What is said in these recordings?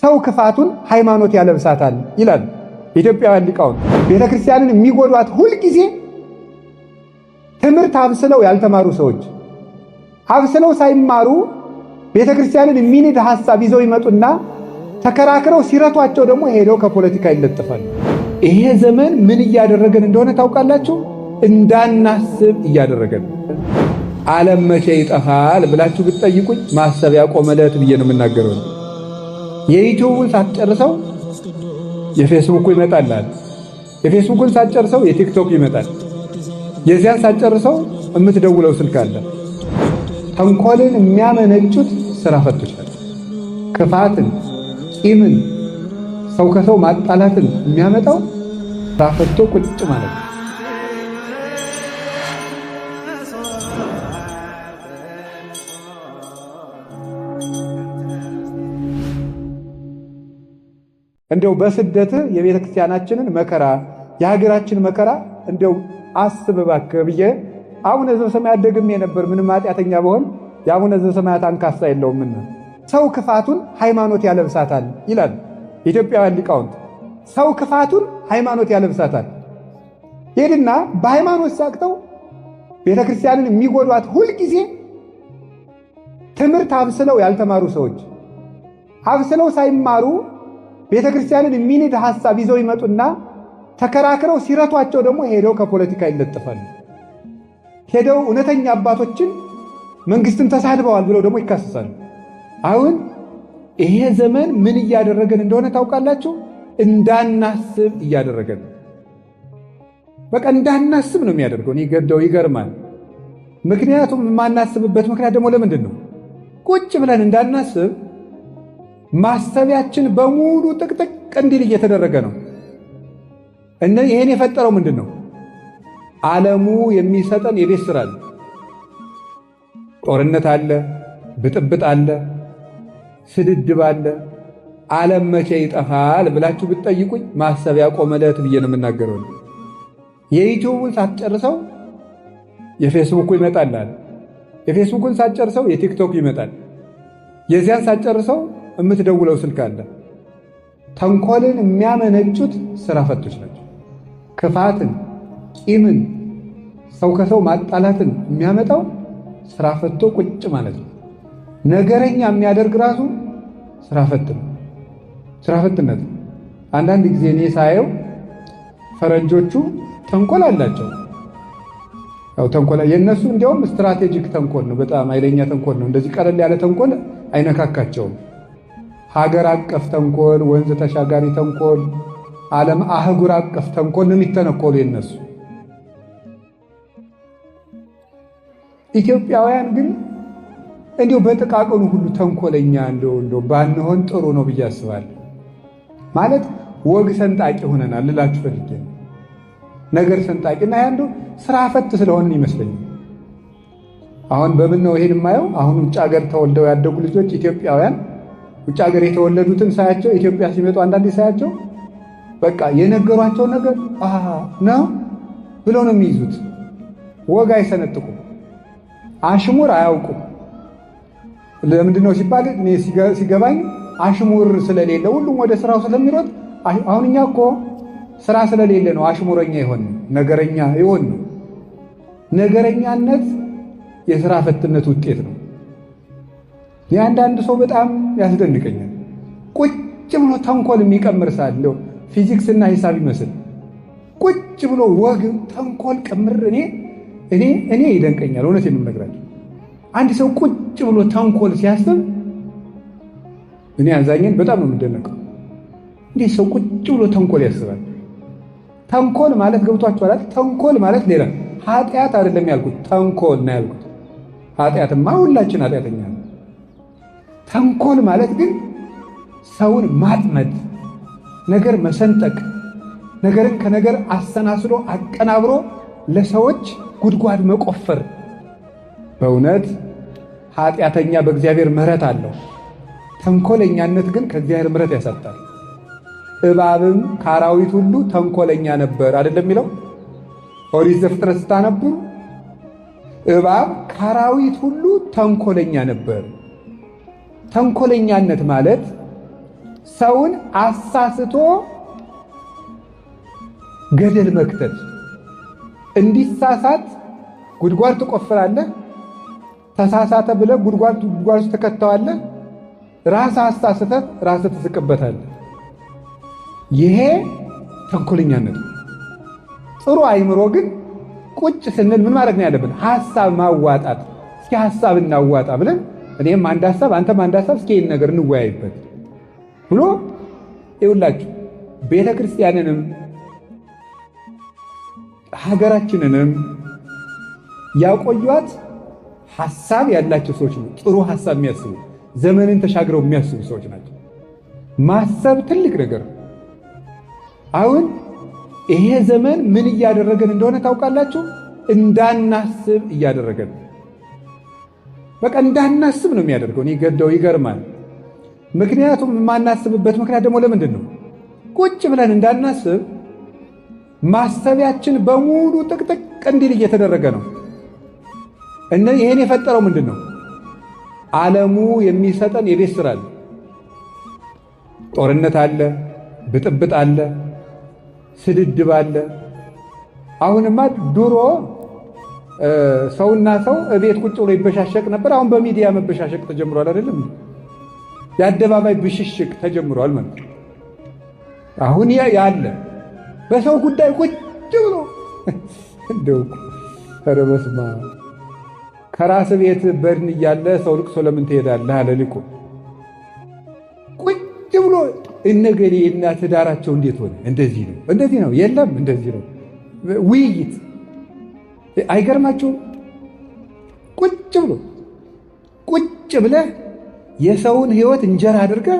ሰው ክፋቱን ሃይማኖት ያለብሳታል ይላል ኢትዮጵያውያን ሊቃውንት። ቤተክርስቲያንን የሚጎዷት ሁልጊዜ ትምህርት አብስለው ያልተማሩ ሰዎች አብስለው ሳይማሩ ቤተክርስቲያንን የሚንድ ሐሳብ ይዘው ይመጡና ተከራክረው ሲረቷቸው ደግሞ ሄደው ከፖለቲካ ይለጥፋሉ። ይሄ ዘመን ምን እያደረገን እንደሆነ ታውቃላችሁ? እንዳናስብ እያደረገን። ዓለም መቼ ይጠፋል ብላችሁ ብትጠይቁኝ ማሰቢያ ቆመለት ብዬ ነው የምናገረው። የዩቲዩብን ሳትጨርሰው የፌስቡኩ ይመጣል። የፌስቡክን ሳትጨርሰው የቲክቶክ ይመጣል። የዚያን ሳትጨርሰው የምትደውለው ስልክ አለ። ተንኮልን የሚያመነጩት ስራ ፈቶች ናቸው። ክፋትን፣ ቂምን፣ ሰው ከሰው ማጣላትን የሚያመጣው ስራ ፈቶ ቁጭ ማለት ነው። እንደው በስደት የቤተ ክርስቲያናችንን መከራ የሀገራችን መከራ እንደው አስብ እባክህ ብዬ አቡነ ዘበሰማያት ደግሜ ነበር። ምንም ኃጢአተኛ በሆን የአቡነ ዘበሰማያት አንካሳ የለውምና ሰው ክፋቱን ሃይማኖት ያለብሳታል ይላል ኢትዮጵያውያን ሊቃውንት። ሰው ክፋቱን ሃይማኖት ያለብሳታል። ሄድና በሃይማኖት ሳቅተው ቤተ ክርስቲያንን የሚጎዷት ሁልጊዜ ትምህርት አብስለው ያልተማሩ ሰዎች አብስለው ሳይማሩ ቤተ ክርስቲያንን የሚንድ ሐሳብ ይዘው ይመጡና ተከራክረው ሲረቷቸው ደግሞ ሄደው ከፖለቲካ ይለጥፋሉ። ሄደው እውነተኛ አባቶችን መንግስትን ተሳድበዋል ብለው ደግሞ ይካሰሳሉ። አሁን ይሄ ዘመን ምን እያደረገን እንደሆነ ታውቃላችሁ? እንዳናስብ እያደረገን። በቃ እንዳናስብ ነው የሚያደርገው። ይገደው ይገርማል። ምክንያቱም የማናስብበት ምክንያት ደግሞ ለምንድን ነው? ቁጭ ብለን እንዳናስብ ማሰቢያችን በሙሉ ጥቅጥቅ እንዲል እየተደረገ ነው። ይሄን የፈጠረው ምንድን ነው? ዓለሙ የሚሰጠን የቤት ስራ አለ። ጦርነት አለ፣ ብጥብጥ አለ፣ ስድድብ አለ። ዓለም መቼ ይጠፋል ብላችሁ ብትጠይቁኝ ማሰቢያ ቆመለት ብዬ ነው የምናገረው። የዩቲዩብን ሳትጨርሰው የፌስቡኩ ይመጣል። የፌስቡክን ሳትጨርሰው የቲክቶክ ይመጣል። የዚያን ሳትጨርሰው የምትደውለው ስልክ አለ። ተንኮልን የሚያመነጩት ስራ ፈቶች ናቸው። ክፋትን፣ ቂምን፣ ሰው ከሰው ማጣላትን የሚያመጣው ስራ ፈቶ ቁጭ ማለት ነው። ነገረኛ የሚያደርግ ራሱ ስራ ፈት ነው። ስራ ፈትነት አንዳንድ ጊዜ እኔ ሳየው ፈረንጆቹ ተንኮል አላቸው። ያው ተንኮል የነሱ እንዲያውም ስትራቴጂክ ተንኮል ነው። በጣም ኃይለኛ ተንኮል ነው። እንደዚህ ቀለል ያለ ተንኮል አይነካካቸውም። ሀገር አቀፍ ተንኮል፣ ወንዝ ተሻጋሪ ተንኮል፣ ዓለም አህጉር አቀፍ ተንኮል ነው የሚተነኮሉ የነሱ። ኢትዮጵያውያን ግን እንዲሁ በጥቃቅኑ ሁሉ ተንኮለኛ እንደው ባንሆን ጥሩ ነው ብዬ አስባለሁ። ማለት ወግ ሰንጣቂ ሆነናል ልላችሁ ፈልጌ ነው። ነገር ሰንጣቂና ያንዱ ስራ ፈት ስለሆንን ይመስለኛል። አሁን በምን ነው ይሄን የማየው? አሁን ውጭ ሀገር ተወልደው ያደጉ ልጆች ኢትዮጵያውያን ውጭ ሀገር የተወለዱትን ሳያቸው ኢትዮጵያ ሲመጡ አንዳንዴ ሳያቸው በቃ የነገሯቸው ነገር ነው ብለው ነው የሚይዙት። ወግ አይሰነጥቁም፣ አሽሙር አያውቁም። ለምንድን ነው ሲባል እኔ ሲገባኝ አሽሙር ስለሌለ ሁሉም ወደ ስራው ስለሚሮጥ፣ አሁን እኛ እኮ ስራ ስለሌለ ነው አሽሙረኛ ይሆን ነገረኛ ይሆን ነው። ነገረኛነት የስራ ፈትነት ውጤት ነው። የአንዳንድ ሰው በጣም ያስደንቀኛል። ቁጭ ብሎ ተንኮል የሚቀምር ሳለው ፊዚክስ እና ሂሳብ ይመስል ቁጭ ብሎ ወግ ተንኮል ቅምር እኔ ይደንቀኛል። እውነቴን ነው የምነግራቸው። አንድ ሰው ቁጭ ብሎ ተንኮል ሲያስብ እኔ አዛኘን በጣም ነው የምደነቀው። እንዴት ሰው ቁጭ ብሎ ተንኮል ያስባል? ተንኮል ማለት ገብቷችኋል? ተንኮል ማለት ሌላ ኃጢአት አይደለም ያልኩት፣ ተንኮል ነው ያልኩት። ኃጢአትማ ሁላችን ኃጢአተኛ ነው። ተንኮል ማለት ግን ሰውን ማጥመድ፣ ነገር መሰንጠቅ፣ ነገርን ከነገር አሰናስሎ አቀናብሮ ለሰዎች ጉድጓድ መቆፈር። በእውነት ኃጢአተኛ በእግዚአብሔር ምሕረት አለው። ተንኮለኛነት ግን ከእግዚአብሔር ምሕረት ያሳጣል። እባብም ከአራዊት ሁሉ ተንኮለኛ ነበር አይደለም የሚለው ኦሪት ዘፍጥረት ስታነቡ እባብ ከአራዊት ሁሉ ተንኮለኛ ነበር። ተንኮለኛነት ማለት ሰውን አሳስቶ ገደል መክተት። እንዲሳሳት ጉድጓድ ትቆፍራለህ፣ ተሳሳተ ብለህ ጉድጓድ ውስጥ ትከተዋለህ፣ ራስህ አሳስተህ ራስህ ትስቅበታለህ። ይሄ ተንኮለኛነት ነው። ጥሩ አይምሮ ግን ቁጭ ስንል ምን ማድረግ ነው ያለብን? ሐሳብ ማዋጣት። እስኪ ሐሳብ እናዋጣ ብለን እኔም አንድ ሐሳብ አንተም አንድ ሐሳብ እስኪ ይህን ነገር እንወያይበት ብሎ ይውላችሁ ቤተ ክርስቲያንንም ሀገራችንንም ያቆዩት ሐሳብ ያላቸው ሰዎች ነው። ጥሩ ሐሳብ የሚያስቡ ዘመንን ተሻግረው የሚያስቡ ሰዎች ናቸው። ማሰብ ትልቅ ነገር ነው። አሁን ይሄ ዘመን ምን እያደረገን እንደሆነ ታውቃላችሁ? እንዳናስብ እያደረገን። በቃ እንዳናስብ ነው የሚያደርገው። እኔ ገደው ይገርማል። ምክንያቱም የማናስብበት ምክንያት ደግሞ ለምንድን ነው? ቁጭ ብለን እንዳናስብ ማሰቢያችን በሙሉ ጥቅጥቅ እንዲል እየተደረገ ነው። ይሄን የፈጠረው ምንድን ነው? ዓለሙ የሚሰጠን የቤት ስራ አለ። ጦርነት አለ፣ ብጥብጥ አለ፣ ስድድብ አለ። አሁንማ ድሮ ሰውና ሰው እቤት ቁጭ ብሎ ይበሻሸቅ ነበር። አሁን በሚዲያ መበሻሸቅ ተጀምሯል። አይደለም? የአደባባይ ብሽሽቅ ተጀምሯል ማለት ነው። አሁን ያለ በሰው ጉዳይ ቁጭ ብሎ እንደው ኧረ በስመ አብ ከራስ ቤት በድን እያለ ሰው ልቅሶ ለምን ትሄዳለህ አለ ሊቁ። ቁጭ ብሎ እነገሌ እና ትዳራቸው እንዴት ሆነ? እንደዚህ ነው እንደዚህ ነው፣ የለም እንደዚህ ነው። ውይይት አይገርማችሁም? ቁጭ ብሎ ቁጭ ብለህ የሰውን ሕይወት እንጀራ አድርገህ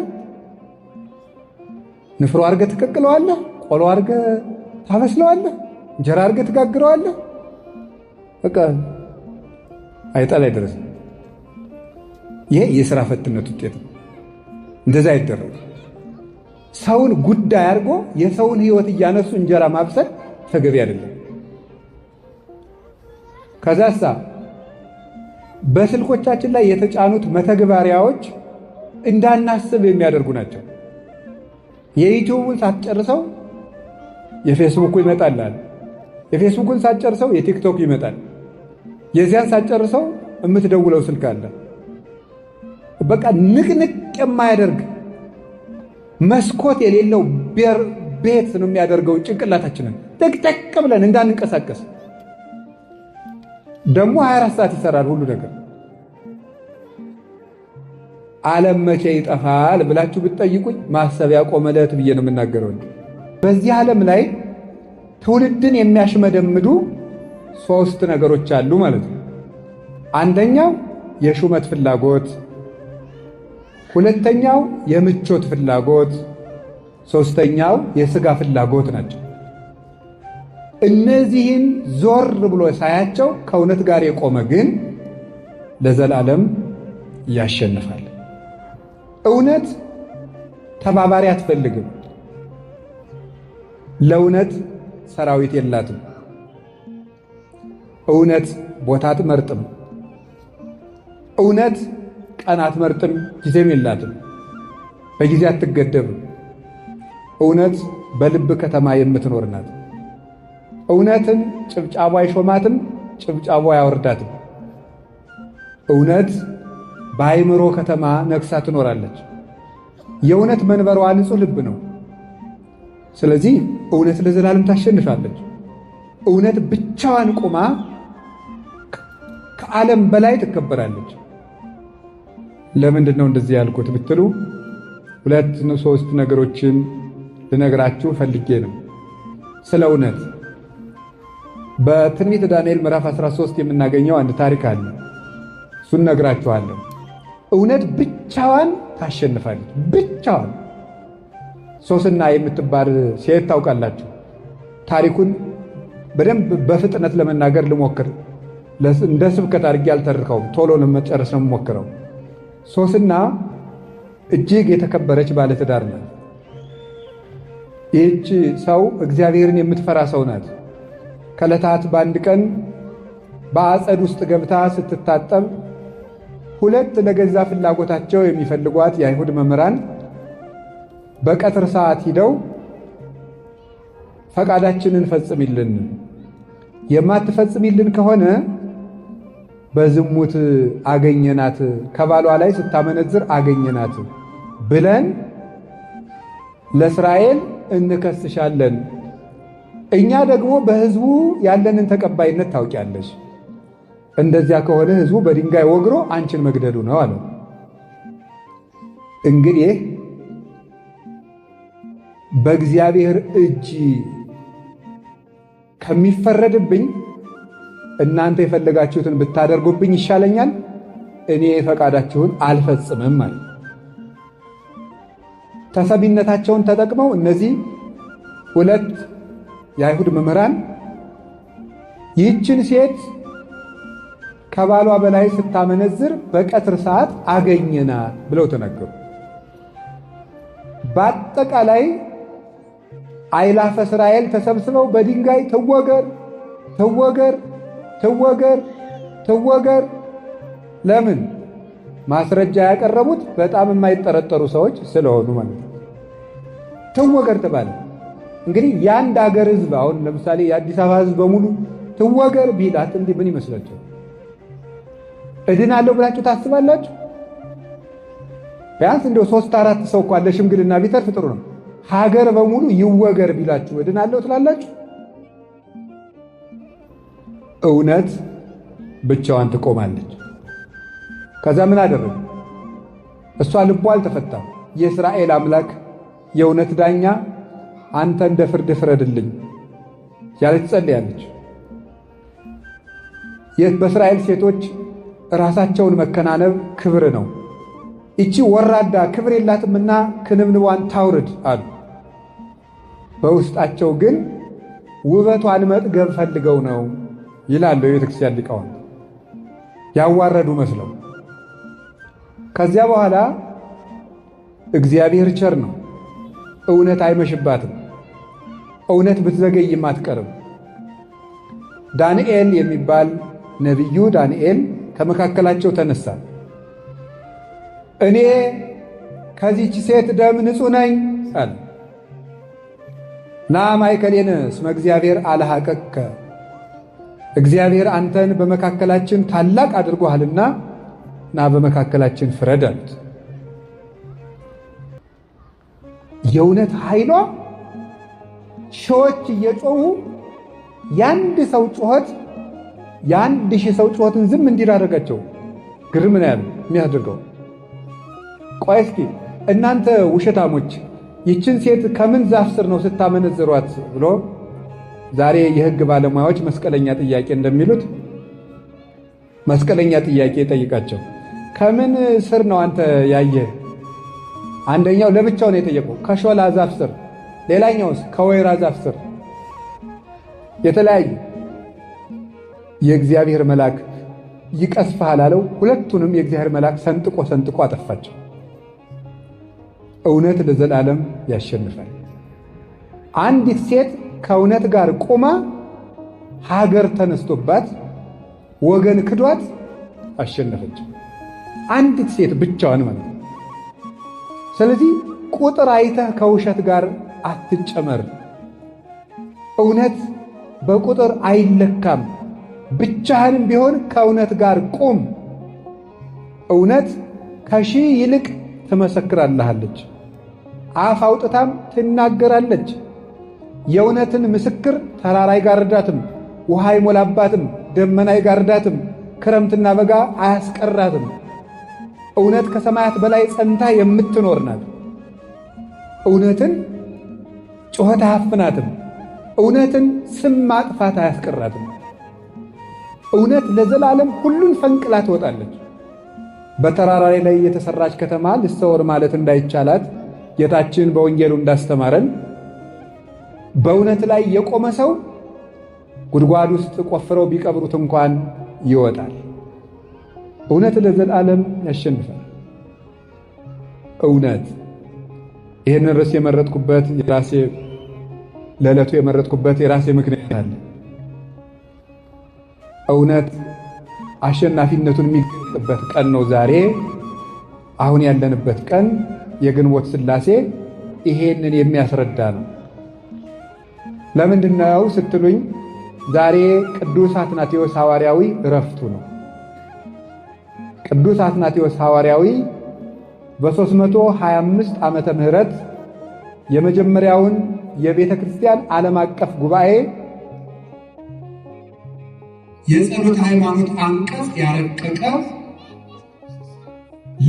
ንፍሮ አድርገህ ትቀቅለዋለህ፣ ቆሎ አድርገህ ታበስለዋለህ፣ እንጀራ አድርገህ ትጋግረዋለህ። በቃ አይጣል አይደረስም። ይሄ የሥራ ፈትነት ውጤት ነው። እንደዛ አይደረግም። ሰውን ጉዳይ አድርጎ የሰውን ሕይወት እያነሱ እንጀራ ማብሰል ተገቢ አይደለም። ከዛሳ በስልኮቻችን ላይ የተጫኑት መተግበሪያዎች እንዳናስብ የሚያደርጉ ናቸው። የዩቲዩብን ሳትጨርሰው የፌስቡኩ ይመጣል። የፌስቡክን ሳትጨርሰው የቲክቶክ ይመጣል። የዚያን ሳትጨርሰው የምትደውለው ስልክ አለ። በቃ ንቅንቅ የማያደርግ መስኮት የሌለው ቤት ነው የሚያደርገው ጭንቅላታችንን ጠቅጠቅ ብለን እንዳንንቀሳቀስ። ደግሞ 24 ሰዓት ይሰራል ሁሉ ነገር። ዓለም መቼ ይጠፋል ብላችሁ ብትጠይቁኝ ማሰቢያ ቆመለት ብዬ ነው የምናገረው። በዚህ ዓለም ላይ ትውልድን የሚያሽመደምዱ 3 ነገሮች አሉ ማለት ነው። አንደኛው የሹመት ፍላጎት፣ ሁለተኛው የምቾት ፍላጎት፣ ሶስተኛው የሥጋ ፍላጎት ናቸው። እነዚህን ዞር ብሎ ሳያቸው ከእውነት ጋር የቆመ ግን ለዘላለም ያሸንፋል። እውነት ተባባሪ አትፈልግም። ለእውነት ሰራዊት የላትም። እውነት ቦታ አትመርጥም። እውነት ቀን አትመርጥም፣ ጊዜም የላትም። በጊዜ አትገደብም። እውነት በልብ ከተማ የምትኖር ናት። እውነትን ጭብጫቧ አይሾማትም፣ ጭብጫቧ አያወርዳትም። እውነት በአእምሮ ከተማ ነግሳ ትኖራለች። የእውነት መንበሯ ንጹሕ ልብ ነው። ስለዚህ እውነት ለዘላለም ታሸንፋለች። እውነት ብቻዋን ቆማ ከዓለም በላይ ትከበራለች። ለምንድን ነው እንደዚህ ያልኩት ብትሉ 2-3 ነገሮችን ልነግራችሁ ፈልጌ ነው። ስለ እውነት በትንቢተ ዳንኤል ምዕራፍ 13 የምናገኘው አንድ ታሪክ አለ። እሱን ነግራችኋለሁ። እውነት ብቻዋን ታሸንፋለች። ብቻዋን። ሶስና የምትባል ሴት ታውቃላችሁ። ታሪኩን በደንብ በፍጥነት ለመናገር ልሞክር። እንደ ስብከት አድርጌ አልተርከውም፣ ቶሎ ለመጨረስ ነው የምሞክረው። ሶስና እጅግ የተከበረች ባለትዳር ናት። ይህች ሰው እግዚአብሔርን የምትፈራ ሰው ናት። ከዕለታት በአንድ ቀን በአጸድ ውስጥ ገብታ ስትታጠብ 2 ለገዛ ፍላጎታቸው የሚፈልጓት የአይሁድ መምህራን በቀትር ሰዓት ሂደው ፈቃዳችንን ፈጽሚልን፣ የማትፈጽሚልን ከሆነ በዝሙት አገኘናት፣ ከባሏ ላይ ስታመነዝር አገኘናት ብለን ለእስራኤል እንከስሻለን። እኛ ደግሞ በሕዝቡ ያለንን ተቀባይነት ታውቂያለሽ። እንደዚያ ከሆነ ሕዝቡ በድንጋይ ወግሮ አንቺን መግደሉ ነው አለው። እንግዲህ በእግዚአብሔር እጅ ከሚፈረድብኝ እናንተ የፈለጋችሁትን ብታደርጉብኝ ይሻለኛል፣ እኔ ፈቃዳችሁን አልፈጽምም ማለት። ተሰሚነታቸውን ተጠቅመው እነዚህ ሁለት የአይሁድ መምህራን ይህችን ሴት ከባሏ በላይ ስታመነዝር በቀትር ሰዓት አገኘና ብለው ተናገሩ። በአጠቃላይ አእላፈ እስራኤል ተሰብስበው በድንጋይ ትወገር ትወገር ትወገር ትወገር። ለምን? ማስረጃ ያቀረቡት በጣም የማይጠረጠሩ ሰዎች ስለሆኑ ማለት ነው። ትወገር ተባለ። እንግዲህ የአንድ ሀገር ሕዝብ አሁን ለምሳሌ የአዲስ አበባ ሕዝብ በሙሉ ትወገር ቢላት እንዲህ ምን ይመስላችሁ? እድናለሁ ብላችሁ ታስባላችሁ? ቢያንስ እንደው 3-4 ሰው እንኳን ለሽምግልና ቢተርፍ ጥሩ ነው። ሀገር በሙሉ ይወገር ቢላችሁ እድናለሁ ትላላችሁ? እውነት ብቻዋን ትቆማለች። ከዛ ምን አደረገ? እሷ ልቧ አልተፈታም። የእስራኤል አምላክ የእውነት ዳኛ አንተ እንደ ፍርድ ፍረድልኝ ያለች ጸልያለች። በእስራኤል ሴቶች ራሳቸውን መከናነብ ክብር ነው። ይቺ ወራዳ ክብር የላትምና ክንብንቧን ታውርድ አሉ። በውስጣቸው ግን ውበቷን መጥገብ ፈልገው ነው ይላሉ የቤተክርስቲያን ሊቃውንት፣ ያዋረዱ መስለው። ከዚያ በኋላ እግዚአብሔር ቸር ነው፣ እውነት አይመሽባትም፣ እውነት ብትዘገይም አትቀርም። ዳንኤል የሚባል ነቢዩ ዳንኤል ከመካከላቸው ተነሳ። እኔ ከዚች ሴት ደም ንጹሕ ነኝ አለ። ና ማእከሌነ እስመ እግዚአብሔር አልሐቀከ፣ እግዚአብሔር አንተን በመካከላችን ታላቅ አድርጎሃልና ና በመካከላችን ፍረድ አሉት። የእውነት ኃይሏ ሺዎች እየጮሁ የአንድ ሰው ጩኸት የ1000 ሰው ጩኸትን ዝም እንዲል አደረጋቸው። ግርም ነው ያለው የሚያደርገው። ቆይ እስኪ እናንተ ውሸታሞች ይችን ሴት ከምን ዛፍ ስር ነው ስታመነዝሯት ብሎ ዛሬ የሕግ ባለሙያዎች መስቀለኛ ጥያቄ እንደሚሉት መስቀለኛ ጥያቄ ጠይቃቸው። ከምን ስር ነው አንተ ያየህ? አንደኛው ለብቻው ነው የጠየቀው፣ ከሾላ ዛፍ ስር፣ ሌላኛውስ ከወይራ ዛፍ ስር። የተለያዩ የእግዚአብሔር መልአክ ይቀስፍሃል አለው። ሁለቱንም የእግዚአብሔር መልአክ ሰንጥቆ ሰንጥቆ አጠፋቸው። እውነት ለዘላለም ያሸንፋል። አንዲት ሴት ከእውነት ጋር ቆማ ሀገር ተነስቶባት ወገን ክዷት አሸነፈች። አንዲት ሴት ብቻዋን ማለት ነው። ስለዚህ ቁጥር አይተህ ከውሸት ጋር አትጨመር። እውነት በቁጥር አይለካም። ብቻህንም ቢሆን ከእውነት ጋር ቁም። እውነት ከሺህ ይልቅ ትመሰክራለች፣ አፍ አውጥታም ትናገራለች። የእውነትን ምስክር ተራራ አይጋርዳትም፣ ውሃ አይሞላባትም፣ ደመና አይጋርዳትም፣ ክረምትና በጋ አያስቀራትም። እውነት ከሰማያት በላይ ጸንታ የምትኖር ናት። እውነትን ጩኸት አያፍናትም። እውነትን ስም ማጥፋት አያስቀራትም። እውነት ለዘላለም ሁሉን ፈንቅላ ትወጣለች። በተራራ ላይ የተሰራች ከተማ ልትሰወር ማለት እንዳይቻላት ጌታችን በወንጌሉ እንዳስተማረን በእውነት ላይ የቆመ ሰው ጉድጓድ ውስጥ ቆፍረው ቢቀብሩት እንኳን ይወጣል። እውነት ለዘላለም ያሸንፋል። እውነት ይህንን ርዕስ የመረጥኩበት የራሴ ለዕለቱ የመረጥኩበት የራሴ ምክንያት አለ። እውነት አሸናፊነቱን የሚገልጽበት ቀን ነው ዛሬ። አሁን ያለንበት ቀን የግንቦት ሥላሴ ይሄንን የሚያስረዳ ነው። ለምንድነው ስትሉኝ ዛሬ ቅዱስ አትናቴዎስ ሐዋርያዊ ዕረፍቱ ነው። ቅዱስ አትናቴዎስ ሐዋርያዊ በ325 ዓመተ ምህረት የመጀመሪያውን የቤተ ክርስቲያን ዓለም አቀፍ ጉባኤ የጸሎት ሃይማኖት አንቀጽ ያረቀቀ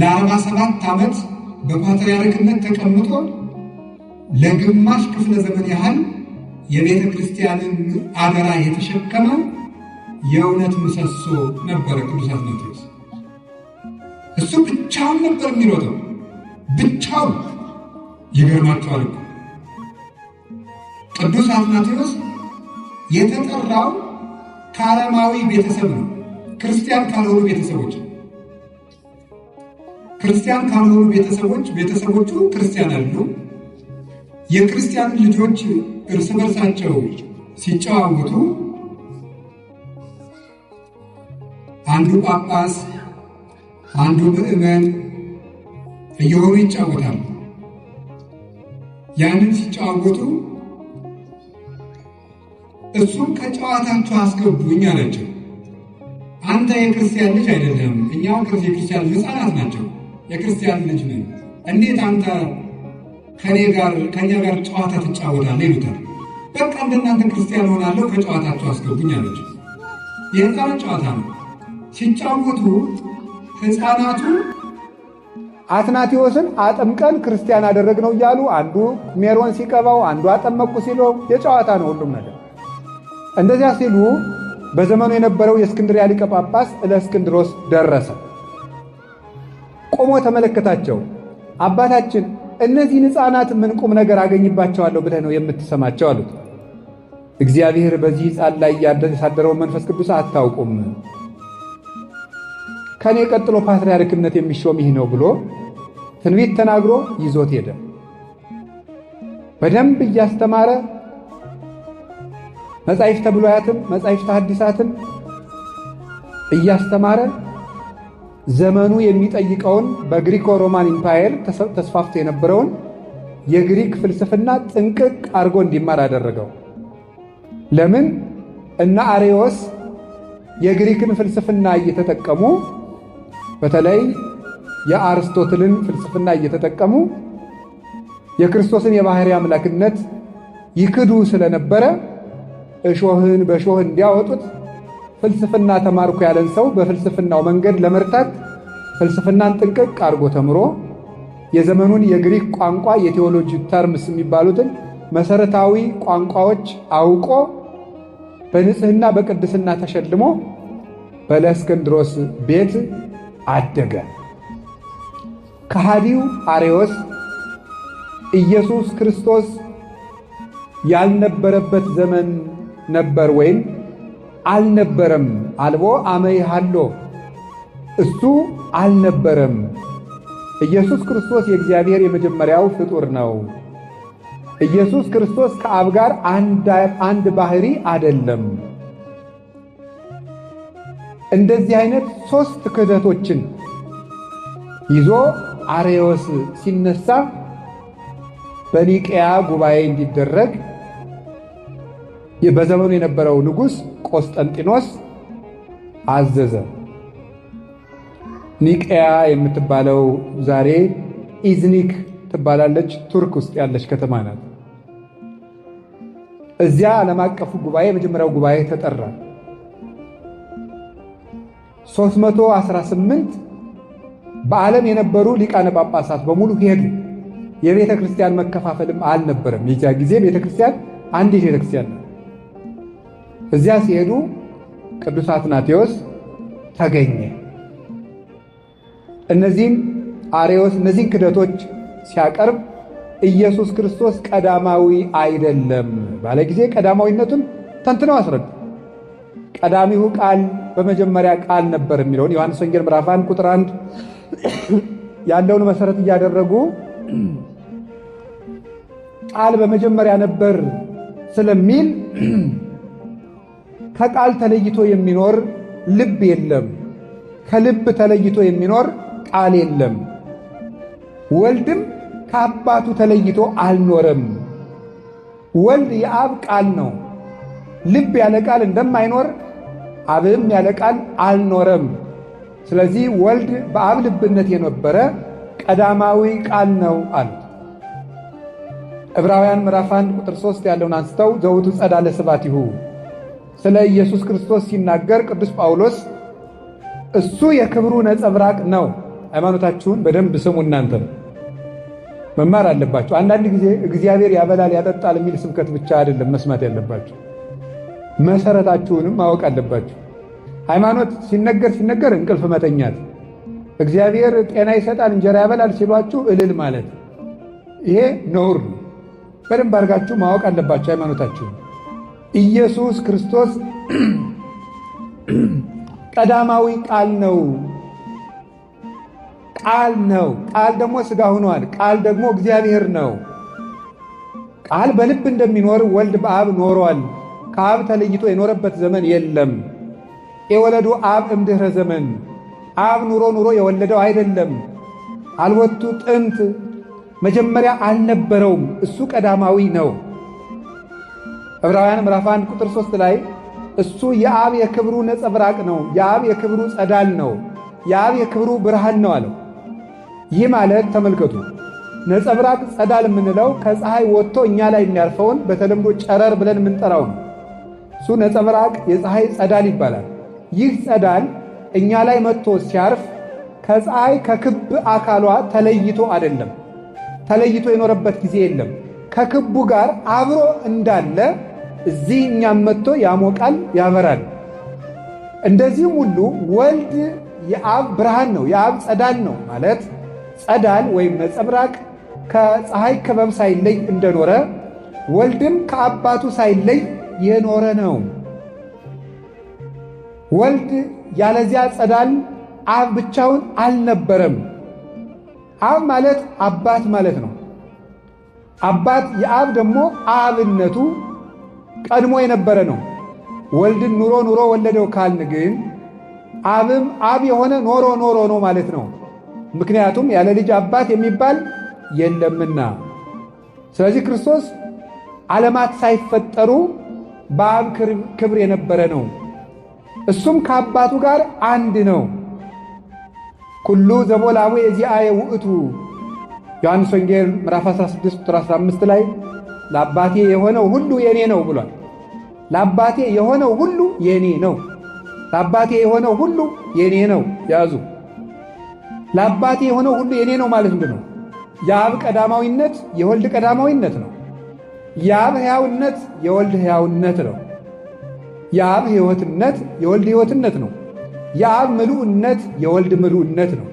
ለ47 ዓመት በፓትርያርክነት ተቀምጦ ለግማሽ ክፍለ ዘመን ያህል የቤተ ክርስቲያንን አደራ የተሸከመ የእውነት ምሰሶ ነበረ ቅዱስ አትናቴዎስ። እሱ ብቻውን ነበር የሚሮጠው፣ ብቻውን። ይገርማችኋል እኮ ቅዱስ አትናቴዎስ የተጠራው ከአረማዊ ቤተሰብ ነው። ክርስቲያን ካልሆኑ ቤተሰቦች ቤተሰቦቹ ክርስቲያን አሉ። የክርስቲያን ልጆች እርስ በርሳቸው ሲጨዋወቱ አንዱ ጳጳስ አንዱ ምዕመን እየሆኑ ይጫወታሉ። ያንን ሲጫወቱ እሱም ከጨዋታቸው አስገቡኝ አላቸው። አንተ የክርስቲያን ልጅ አይደለም፣ እኛው የክርስቲያን ሕፃናት ናቸው፣ የክርስቲያን ልጅ ነን፣ እንዴት አንተ ከኛ ጋር ጨዋታ ትጫወታለህ? ይሉታል። በቃ እንደናንተ ክርስቲያን ሆናለሁ፣ ከጨዋታቸው አስገቡኝ አላቸው። የሕፃናት ጨዋታ ነው። ሲጫወቱ ሕፃናቱ አትናቴዎስን አጥምቀን ክርስቲያን አደረግነው እያሉ አንዱ ሜሮን ሲቀባው፣ አንዱ አጠመቁ ሲለው የጨዋታ ነው ሁሉም ነገር። እንደዚያ ሲሉ በዘመኑ የነበረው የእስክንድርያ ሊቀ ጳጳስ እለእስክንድሮስ ደረሰ። ቆሞ ተመለከታቸው። አባታችን እነዚህን ሕፃናት ምን ቁም ነገር አገኝባቸዋለሁ ብለህ ነው የምትሰማቸው? አሉት። እግዚአብሔር በዚህ ሕፃን ላይ ያሳደረውን መንፈስ ቅዱስ አታውቁም፣ ከኔ ቀጥሎ ፓትርያርክነት የሚሾም ይህ ነው ብሎ ትንቢት ተናግሮ ይዞት ሄደ። በደንብ እያስተማረ መጻሕፍተ ብሉያትን መጻሕፍተ ሐዲሳትን እያስተማረ ዘመኑ የሚጠይቀውን በግሪኮ ሮማን ኢምፓየር ተስፋፍቶ የነበረውን የግሪክ ፍልስፍና ጥንቅቅ አድርጎ እንዲማር አደረገው። ለምን? እነ አርዮስ የግሪክን ፍልስፍና እየተጠቀሙ በተለይ የአርስቶትልን ፍልስፍና እየተጠቀሙ የክርስቶስን የባሕርይ አምላክነት ይክዱ ስለነበረ እሾህን በሾህ እንዲያወጡት ፍልስፍና ተማርኩ ያለን ሰው በፍልስፍናው መንገድ ለመርታት ፍልስፍናን ጥንቅቅ አድርጎ ተምሮ የዘመኑን የግሪክ ቋንቋ የቴዎሎጂ ተርምስ የሚባሉትን መሰረታዊ ቋንቋዎች አውቆ በንጽህና በቅድስና ተሸልሞ በእለእስክንድሮስ ቤት አደገ። ከሃዲው አርዮስ ኢየሱስ ክርስቶስ ያልነበረበት ዘመን ነበር ወይም አልነበረም። አልቦ አመ ይሃሎ፣ እሱ አልነበረም። ኢየሱስ ክርስቶስ የእግዚአብሔር የመጀመሪያው ፍጡር ነው። ኢየሱስ ክርስቶስ ከአብ ጋር አንድ ባሕርይ አይደለም። እንደዚህ አይነት ሶስት ክህደቶችን ይዞ አርዮስ ሲነሳ በኒቅያ ጉባኤ እንዲደረግ በዘመኑ የነበረው ንጉሥ ቆስጠንጢኖስ አዘዘ። ኒቅያ የምትባለው ዛሬ ኢዝኒክ ትባላለች፣ ቱርክ ውስጥ ያለች ከተማ ናት። እዚያ ዓለም አቀፉ ጉባኤ የመጀመሪያው ጉባኤ ተጠራ። 318 በዓለም የነበሩ ሊቃነ ጳጳሳት በሙሉ ሄዱ። የቤተ ክርስቲያን መከፋፈልም አልነበረም። የዚያ ጊዜ ቤተ ክርስቲያን አንዲት ቤተ ክርስቲያን ነው። እዚያ ሲሄዱ ቅዱስ አትናቴዎስ ተገኘ። እነዚህን አርዮስ እነዚህን ክደቶች ሲያቀርብ ኢየሱስ ክርስቶስ ቀዳማዊ አይደለም ባለ ጊዜ ቀዳማዊነቱን ተንትነው አስረዱ። ቀዳሚው ቃል በመጀመሪያ ቃል ነበር የሚለውን ዮሐንስ ወንጌል ምዕራፍ 1 ቁጥር 1 ያለውን መሰረት እያደረጉ ቃል በመጀመሪያ ነበር ስለሚል ከቃል ተለይቶ የሚኖር ልብ የለም፣ ከልብ ተለይቶ የሚኖር ቃል የለም። ወልድም ከአባቱ ተለይቶ አልኖረም። ወልድ የአብ ቃል ነው። ልብ ያለ ቃል እንደማይኖር አብም ያለ ቃል አልኖረም። ስለዚህ ወልድ በአብ ልብነት የነበረ ቀዳማዊ ቃል ነው አሉት። ዕብራውያን ምዕራፍ 1 ቁጥር 3 ያለውን አንስተው ዘውቱ ጸዳለ ስብሐቲሁ ስለ ኢየሱስ ክርስቶስ ሲናገር ቅዱስ ጳውሎስ እሱ የክብሩ ነጸብራቅ ነው። ሃይማኖታችሁን በደንብ ስሙ። እናንተም መማር አለባችሁ። አንዳንድ ጊዜ እግዚአብሔር ያበላል ያጠጣል የሚል ስብከት ብቻ አይደለም መስማት ያለባችሁ፣ መሰረታችሁንም ማወቅ አለባችሁ። ሃይማኖት ሲነገር እንቅልፍ መተኛት፣ እግዚአብሔር ጤና ይሰጣል እንጀራ ያበላል ሲሏችሁ እልል ማለት ይሄ ነውር ነው። በደንብ አድርጋችሁ ማወቅ አለባችሁ ሃይማኖታችሁን። ኢየሱስ ክርስቶስ ቀዳማዊ ቃል ነው። ቃል ነው። ቃል ደግሞ ሥጋ ሆኗል። ቃል ደግሞ እግዚአብሔር ነው። ቃል በልብ እንደሚኖር ወልድ በአብ ኖሯል። ከአብ ተለይቶ የኖረበት ዘመን የለም። የወለዱ አብ እምድኅረ ዘመን አብ ኑሮ የወለደው አይደለም። አልወቱ ጥንት መጀመሪያ አልነበረውም። እሱ ቀዳማዊ ነው። ዕብራውያን ምዕራፍ 1 ቁጥር 3 ላይ እሱ የአብ የክብሩ ነጸብራቅ ነው፣ የአብ የክብሩ ጸዳል ነው፣ የአብ የክብሩ ብርሃን ነው አለው። ይህ ማለት ተመልከቱ፣ ነጸብራቅ ጸዳል የምንለው ከፀሐይ ወጥቶ እኛ ላይ የሚያርፈውን በተለምዶ ጨረር ብለን የምንጠራው ነው። እሱ ነጸብራቅ የፀሐይ ጸዳል ይባላል። ይህ ጸዳል እኛ ላይ መጥቶ ሲያርፍ ከፀሐይ ከክብ አካሏ ተለይቶ አይደለም፣ ተለይቶ የኖረበት ጊዜ የለም። ከክቡ ጋር አብሮ እንዳለ እዚህ እኛም መጥቶ ያሞቃል፣ ያበራል። እንደዚህም ሁሉ ወልድ የአብ ብርሃን ነው፣ የአብ ጸዳል ነው ማለት ጸዳል ወይም ነጸብራቅ ከፀሐይ ክበብ ሳይለይ እንደኖረ ወልድም ከአባቱ ሳይለይ የኖረ ነው። ወልድ ያለዚያ ጸዳል አብ ብቻውን አልነበረም። አብ ማለት አባት ማለት ነው። አባት የአብ ደግሞ አብነቱ ቀድሞ የነበረ ነው። ወልድን ኑሮ ወለደው ካልን ግን አብም አብ የሆነ ኖሮ ነው ማለት ነው። ምክንያቱም ያለ ልጅ አባት የሚባል የለምና። ስለዚህ ክርስቶስ ዓለማት ሳይፈጠሩ በአብ ክብር የነበረ ነው። እሱም ከአባቱ ጋር አንድ ነው። ኩሉ ዘቦላዌ የዚአየ ውእቱ ዮሐንስ ወንጌል ምዕራፍ 16 ቁጥር 15 ላይ ለአባቴ የሆነው ሁሉ የኔ ነው ብሏል። ለአባቴ የሆነው ሁሉ የኔ ነው። ለአባቴ የሆነው ሁሉ የኔ ነው። ያዙ። ለአባቴ የሆነው ሁሉ የኔ ነው ማለት ምንድን ነው? የአብ ቀዳማዊነት የወልድ ቀዳማዊነት ነው። የአብ ሕያውነት የወልድ ሕያውነት ነው። የአብ ሕይወትነት የወልድ ሕይወትነት ነው። የአብ ምሉዕነት የወልድ ምሉዕነት ነው።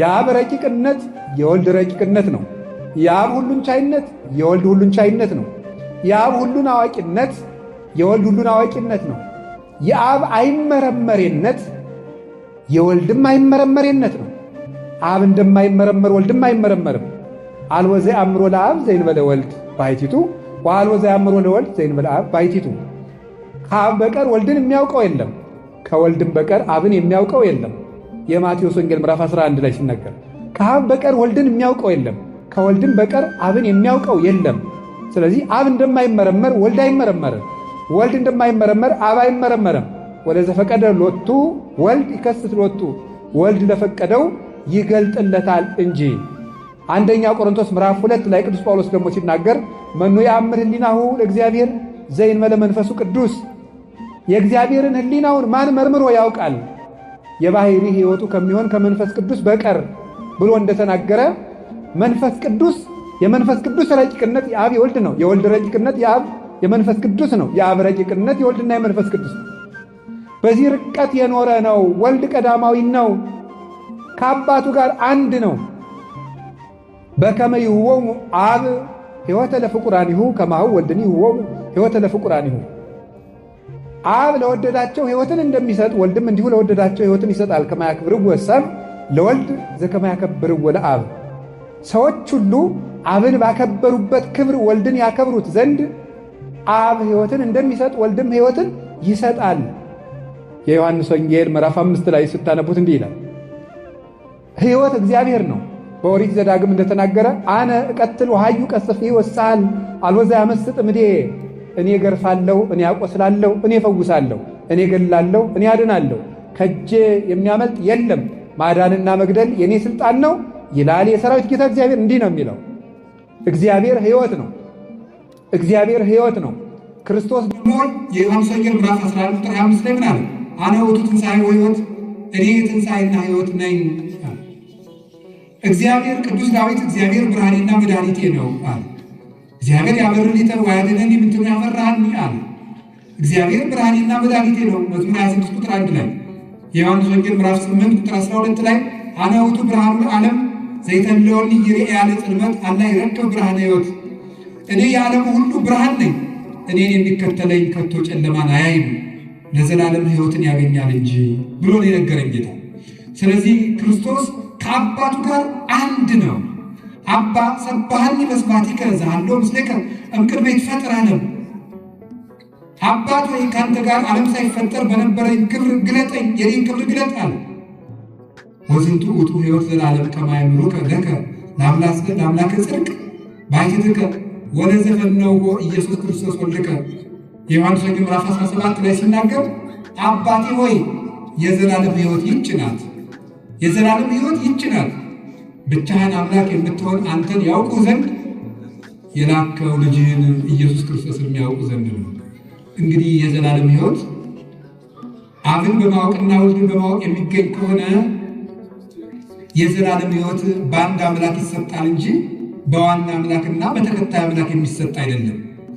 የአብ ረቂቅነት የወልድ ረቂቅነት ነው። የአብ ሁሉን ቻይነት የወልድ ሁሉን ቻይነት ነው። የአብ ሁሉን አዋቂነት የወልድ ሁሉን አዋቂነት ነው። የአብ አይመረመሬነት የወልድም አይመረመሬነት ነው። አብ እንደማይመረመር ወልድም አይመረመርም። አልቦ ዘየአምሮ ለአብ ዘእንበለ ወልድ ባሕቲቱ ወአልቦ ዘየአምሮ ለወልድ ዘእንበለ አብ ባሕቲቱ። ከአብ በቀር ወልድን የሚያውቀው የለም፣ ከወልድም በቀር አብን የሚያውቀው የለም። የማቴዎስ ወንጌል ምዕራፍ 11 ላይ ሲነገር ከአብ በቀር ወልድን የሚያውቀው የለም፣ ከወልድም በቀር አብን የሚያውቀው የለም። ስለዚህ አብ እንደማይመረመር ወልድ አይመረመርም፣ ወልድ እንደማይመረመር አብ አይመረመርም። ወለዘፈቀደ ሎቱ ወልድ ይከስት ሎቱ፣ ወልድ ለፈቀደው ይገልጥለታል እንጂ። አንደኛ ቆሮንቶስ ምዕራፍ 2 ላይ ቅዱስ ጳውሎስ ደግሞ ሲናገር መኑ ያአምር ሕሊናሁ ለእግዚአብሔር ዘእንበለ መንፈሱ ቅዱስ፣ የእግዚአብሔርን ሕሊናውን ማን መርምሮ ያውቃል የባሕሪ ሕይወቱ ከሚሆን ከመንፈስ ቅዱስ በቀር ብሎ እንደተናገረ መንፈስ ቅዱስ የመንፈስ ቅዱስ ረቂቅነት የአብ የወልድ ነው። የወልድ ረቂቅነት የአብ የመንፈስ ቅዱስ ነው። የአብ ረቂቅነት የወልድና የመንፈስ ቅዱስ ነው። በዚህ ርቀት የኖረ ነው። ወልድ ቀዳማዊ ነው። ከአባቱ ጋር አንድ ነው። በከመ ይሁቦሙ አብ ሕይወተ ለፍቁራኒሁ ከማሁ ወልድኒ ይሁቦሙ ሕይወተ ለፍቁራኒሁ። አብ ለወደዳቸው ሕይወትን እንደሚሰጥ ወልድም እንዲሁ ለወደዳቸው ሕይወትን ይሰጣል። ከማያክብርዎ ሰብእ ለወልድ ዘከመ ያከብርዎ ለአብ። ሰዎች ሁሉ አብን ባከበሩበት ክብር ወልድን ያከብሩት ዘንድ አብ ሕይወትን እንደሚሰጥ ወልድም ሕይወትን ይሰጣል። የዮሐንስ ወንጌል ምዕራፍ 5 ላይ ስታነቡት እንዲህ ይላል፣ ሕይወት እግዚአብሔር ነው፣ በኦሪት ዘዳግም እንደተናገረ አነ እቀትል ወሃዩ ቀስፍ ወሳል አልወዛ ያመስጥ ምዴ፣ እኔ ገርፋለሁ፣ እኔ አቆስላለሁ፣ እኔ ፈውሳለሁ፣ እኔ ገላለሁ፣ እኔ አድናለሁ፣ ከእጄ የሚያመልጥ የለም፣ ማዳንና መግደል የኔ ስልጣን ነው ይላል የሰራዊት ጌታ እግዚአብሔር። እንዲህ ነው የሚለው። እግዚአብሔር ሕይወት ነው። እግዚአብሔር ሕይወት ነው። ክርስቶስ ደግሞ የዮሐንስ ወንጌል ምዕራፍ 11 ቁጥር 25 ላይ ምን አለ? አነ ውእቱ ትንሣኤ ወሕይወት፣ እኔ ትንሣኤና ሕይወት ነኝ። እግዚአብሔር ቅዱስ ዳዊት እግዚአብሔር ብርሃኔና መድኃኒቴ ነው አለ። እግዚአብሔር ያበርህልኝ ወያድኅነኒ እምንትኑ ያፈራህኒ አለ። እግዚአብሔር ብርሃኔና መድኃኒቴ ነው። መዝሙር 26 ቁጥር 1 ላይ የዮሐንስ ወንጌል ምዕራፍ 8 ቁጥር 12 ላይ አነ ውእቱ ብርሃኑ ዓለም ዘይተለወኒ ይርኤያ ለጽልመት አላ ይረክብ ብርሃነ ሕይወት፣ እኔ የዓለሙ ሁሉ ብርሃን ነኝ፣ እኔን የሚከተለኝ ከቶ ጨለማን አያይም ለዘላለም ሕይወትን ያገኛል እንጂ ብሎ ነው የነገረን ጌታ። ስለዚህ ክርስቶስ ከአባቱ ጋር አንድ ነው። አባ ሰባህኒ በስብሐቲከ ዘሃሎ ምስሌከ እምቅድመ ይትፈጠር ዓለም፣ አባት ወይ ከአንተ ጋር ዓለም ሳይፈጠር በነበረኝ ክብር ግለጠኝ፣ የኔን ክብር ግለጥ አለ። ወዝንቱ ውእቱ ሕይወት ዘላለም ከመ ያእምሩከ ለከ ለአምላከ ጽድቅ ባሕቲትከ ወለዘፈነውኮ ኢየሱስ ክርስቶስ ወልድከ። የዮሐንስ ወንጌል ምዕራፍ 17 ላይ ሲናገር አባቴ ሆይ የዘላለም ሕይወት ይህች ናት፣ የዘላለም ሕይወት ይህች ናት፣ ብቻህን አምላክ የምትሆን አንተን ያውቁ ዘንድ የላከው ልጅህን ኢየሱስ ክርስቶስ የሚያውቁ ዘንድ ነው። እንግዲህ የዘላለም ሕይወት አብን በማወቅና ወልድን በማወቅ የሚገኝ ከሆነ የዘላለም ሕይወት በአንድ አምላክ ይሰጣል እንጂ በዋና አምላክና በተከታይ አምላክ የሚሰጥ አይደለም።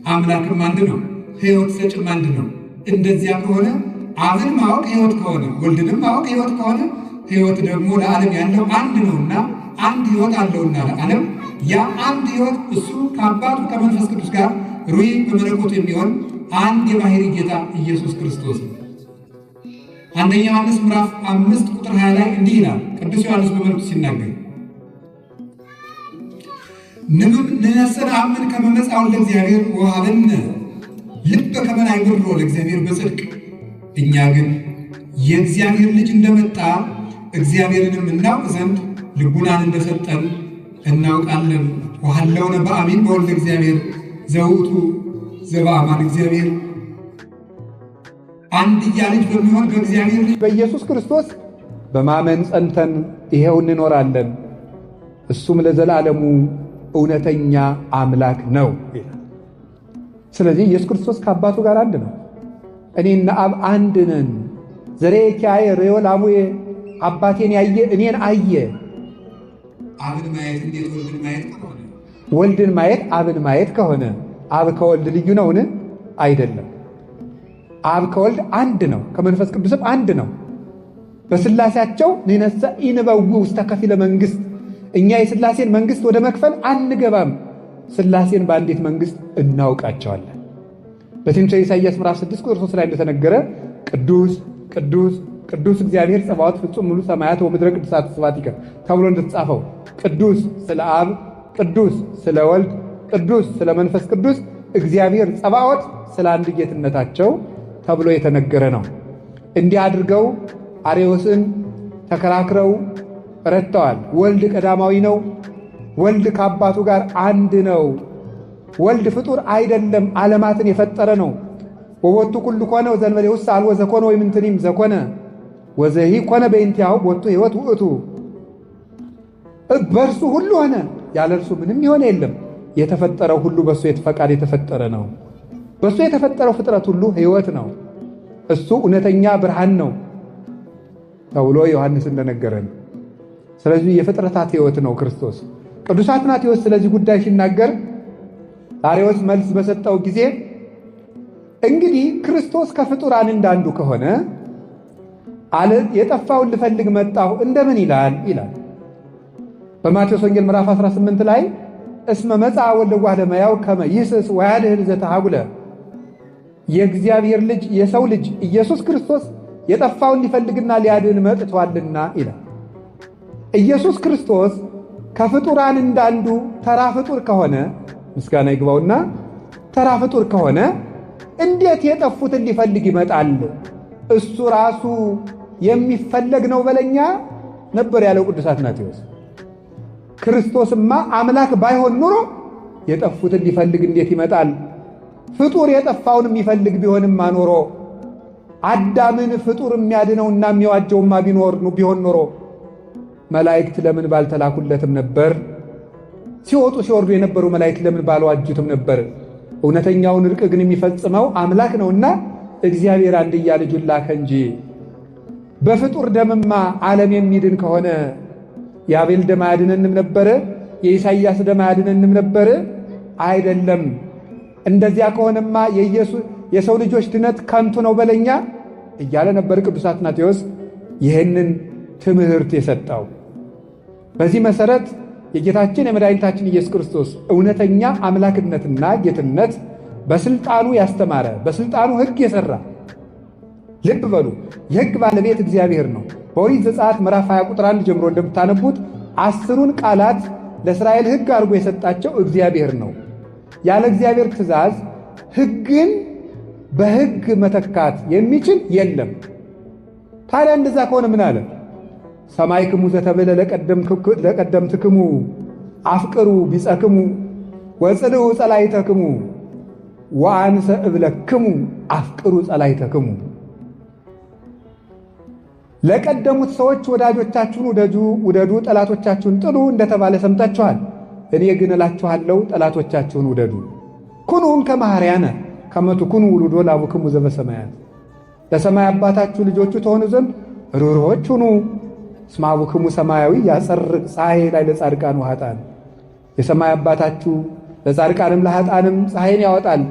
አምላክም አንድ ነው፣ ሕይወት ሰጭም አንድ ነው። እንደዚያ ከሆነ አብን ማወቅ ሕይወት ከሆነ ወልድንም ማወቅ ሕይወት ከሆነ ሕይወት ደግሞ ለዓለም ያለው አንድ ነውና አንድ ሕይወት አለውና ለዓለም ያ አንድ ሕይወት እሱ ከአባቱ ከመንፈስ ቅዱስ ጋር ሩይ በመለኮቱ የሚሆን አንድ የባሕሪ ጌታ ኢየሱስ ክርስቶስ ነው። አንደኛ ዮሐንስ ምዕራፍ 5 ቁጥር 20 ላይ እንዲህ ይላል ቅዱስ ዮሐንስ በመልእክቱ ሲናገር ንነሰ ነአምን ከመ መጽአ ወልደ እግዚአብሔር ወሀበነ ልበ ከመ ናይምሮ ለእግዚአብሔር በጽድቅ፣ እኛ ግን የእግዚአብሔር ልጅ እንደመጣ እግዚአብሔርንም እናውቅ ዘንድ ልቡናን እንደሰጠን እናውቃለን። ወሀለውነ በአሚን በወልደ እግዚአብሔር ዘውእቱ ዘበአማን እግዚአብሔር፣ አንድያ ልጅ በሚሆን በእግዚአብሔር ልጅ በኢየሱስ ክርስቶስ በማመን ጸንተን ይሄው እንኖራለን። እሱም ለዘላለሙ እውነተኛ አምላክ ነው ይላል። ስለዚህ ኢየሱስ ክርስቶስ ከአባቱ ጋር አንድ ነው። እኔና አብ አንድ ነን። ዘሬኪያየ ርእዮ ለአቡየ፣ አባቴን ያየ እኔን አየ። አብን ማየት እንዴት ወልድን ማየት ከሆነ ወልድን ማየት አብን ማየት ከሆነ አብ ከወልድ ልዩ ነውን? አይደለም። አብ ከወልድ አንድ ነው፣ ከመንፈስ ቅዱስም አንድ ነው። በሥላሴያቸው ንሕነሰ ኢንበውዕ ውስተ ከፊለ መንግሥት፣ እኛ የሥላሴን መንግሥት ወደ መክፈል አንገባም። ሥላሴን በአንዲት መንግሥት እናውቃቸዋለን። በትንቢተ ኢሳይያስ ምዕራፍ 6 ቁጥር 3 ላይ እንደተነገረ ቅዱስ ቅዱስ ቅዱስ እግዚአብሔር ጸባዖት ፍጹም ሙሉ ሰማያት ወምድረ ቅዱሳት ስብሐቲከ ተብሎ እንደተጻፈው ቅዱስ ስለ አብ፣ ቅዱስ ስለ ወልድ፣ ቅዱስ ስለ መንፈስ ቅዱስ እግዚአብሔር ጸባዖት ስለ አንድ ጌትነታቸው ተብሎ የተነገረ ነው። እንዲህ አድርገው አርዮስን ተከራክረው ረድተዋል። ወልድ ቀዳማዊ ነው። ወልድ ከአባቱ ጋር አንድ ነው። ወልድ ፍጡር አይደለም፣ ዓለማትን የፈጠረ ነው። ወቦቱ ኩሉ ኮነ ወዘእንበሌውሰ አልቦ ዘኮነ ወይምንትኒም ዘኮነ ወዘሂ ኮነ በእንቲአሁ ቦቱ ሕይወት ውእቱ። በእርሱ ሁሉ ሆነ፣ ያለ እርሱ ምንም የሆነ የለም። የተፈጠረው ሁሉ በእሱ ፈቃድ የተፈጠረ ነው። በእሱ የተፈጠረው ፍጥረት ሁሉ ሕይወት ነው። እሱ እውነተኛ ብርሃን ነው ተብሎ ዮሐንስ እንደነገረን። ስለዚህ የፍጥረታት ሕይወት ነው ክርስቶስ። ቅዱስ አትናቴዎስ ስለዚህ ጉዳይ ሲናገር አርዮስ መልስ በሰጠው ጊዜ እንግዲህ ክርስቶስ ከፍጡራን እንዳንዱ ከሆነ የጠፋውን ልፈልግ መጣሁ እንደምን ይላል? በማቴዎስ ወንጌል ምዕራፍ 18 ላይ እስመ መጽአ ወልደ እጓለ እመሕያው ከመ ይስዕስ ወያድኅን ዘተሃጉለ፣ የእግዚአብሔር ልጅ የሰው ልጅ ኢየሱስ ክርስቶስ የጠፋውን ሊፈልግና ሊያድን መጥቷልና ይላል። ኢየሱስ ክርስቶስ ከፍጡራን እንዳንዱ ተራ ፍጡር ከሆነ ምስጋና ይግባውና ተራ ፍጡር ከሆነ እንዴት የጠፉትን ሊፈልግ ይመጣል? እሱ ራሱ የሚፈለግ ነው በለኛ ነበር ያለው ቅዱስ አትናቴዎስ። ክርስቶስማ አምላክ ባይሆን ኑሮ የጠፉትን ሊፈልግ እንዴት ይመጣል? ፍጡር የጠፋውን የሚፈልግ ቢሆንማ ኖሮ አዳምን ፍጡር የሚያድነውና የሚዋጀውማ ቢሆን ኖሮ መላእክት ለምን ባልተላኩለትም ነበር? ሲወጡ ሲወርዱ የነበሩ መላእክት ለምን ባልዋጁትም ነበር? እውነተኛውን እርቅ ግን የሚፈጽመው አምላክ ነውና እግዚአብሔር አንድያ ልጁን ላከ እንጂ። በፍጡር ደምማ ዓለም የሚድን ከሆነ የአቤል ደም አያድነንም ነበር? የኢሳይያስ ደም አያድነንም ነበር? አይደለም። እንደዚያ ከሆነማ የሰው ልጆች ድነት ከንቱ ነው በለኛ እያለ ነበር ቅዱስ አትናቴዎስ ይህንን ትምህርት የሰጠው። በዚህ መሰረት የጌታችን የመድኃኒታችን ኢየሱስ ክርስቶስ እውነተኛ አምላክነትና ጌትነት በስልጣኑ ያስተማረ፣ በስልጣኑ ሕግ የሰራ። ልብ በሉ፣ የሕግ ባለቤት እግዚአብሔር ነው። በኦሪት ዘጸአት ምዕራፍ 20 ቁጥር 1 ጀምሮ እንደምታነቡት 10ሩን ቃላት ለእስራኤል ሕግ አድርጎ የሰጣቸው እግዚአብሔር ነው። ያለ እግዚአብሔር ትእዛዝ ሕግን በሕግ መተካት የሚችል የለም። ታዲያ እንደዛ ከሆነ ምን አለ? ሰማይክሙ ዘተብለ ለቀደምትክሙ አፍቅሩ ቢጸክሙ ወጽልኡ ጸላይተክሙ ወአንሰ እብለክሙ አፍቅሩ ጸላይተክሙ። ለቀደሙት ሰዎች ወዳጆቻችሁን ውደዱ፣ ጠላቶቻችሁን ጥሉ እንደተባለ ሰምታችኋል። እኔ ግን እላችኋለሁ ጠላቶቻችሁን ውደዱ። ኩኑን ከመሐርያነ ከመ ትኩኑ ውሉዶ ለአቡክሙ ዘበሰማያት። ለሰማይ አባታችሁ ልጆቹ ተሆኑ ዘንድ ርኅሩኆች ሁኑ። እስመ አቡክሙ ሰማያዊ ያጸርቅ ፀሐይ ላይ ለጻድቃን ወኃጥአን። የሰማይ አባታችሁ ለጻድቃንም ለኃጥአንም ፀሐይን ያወጣል፣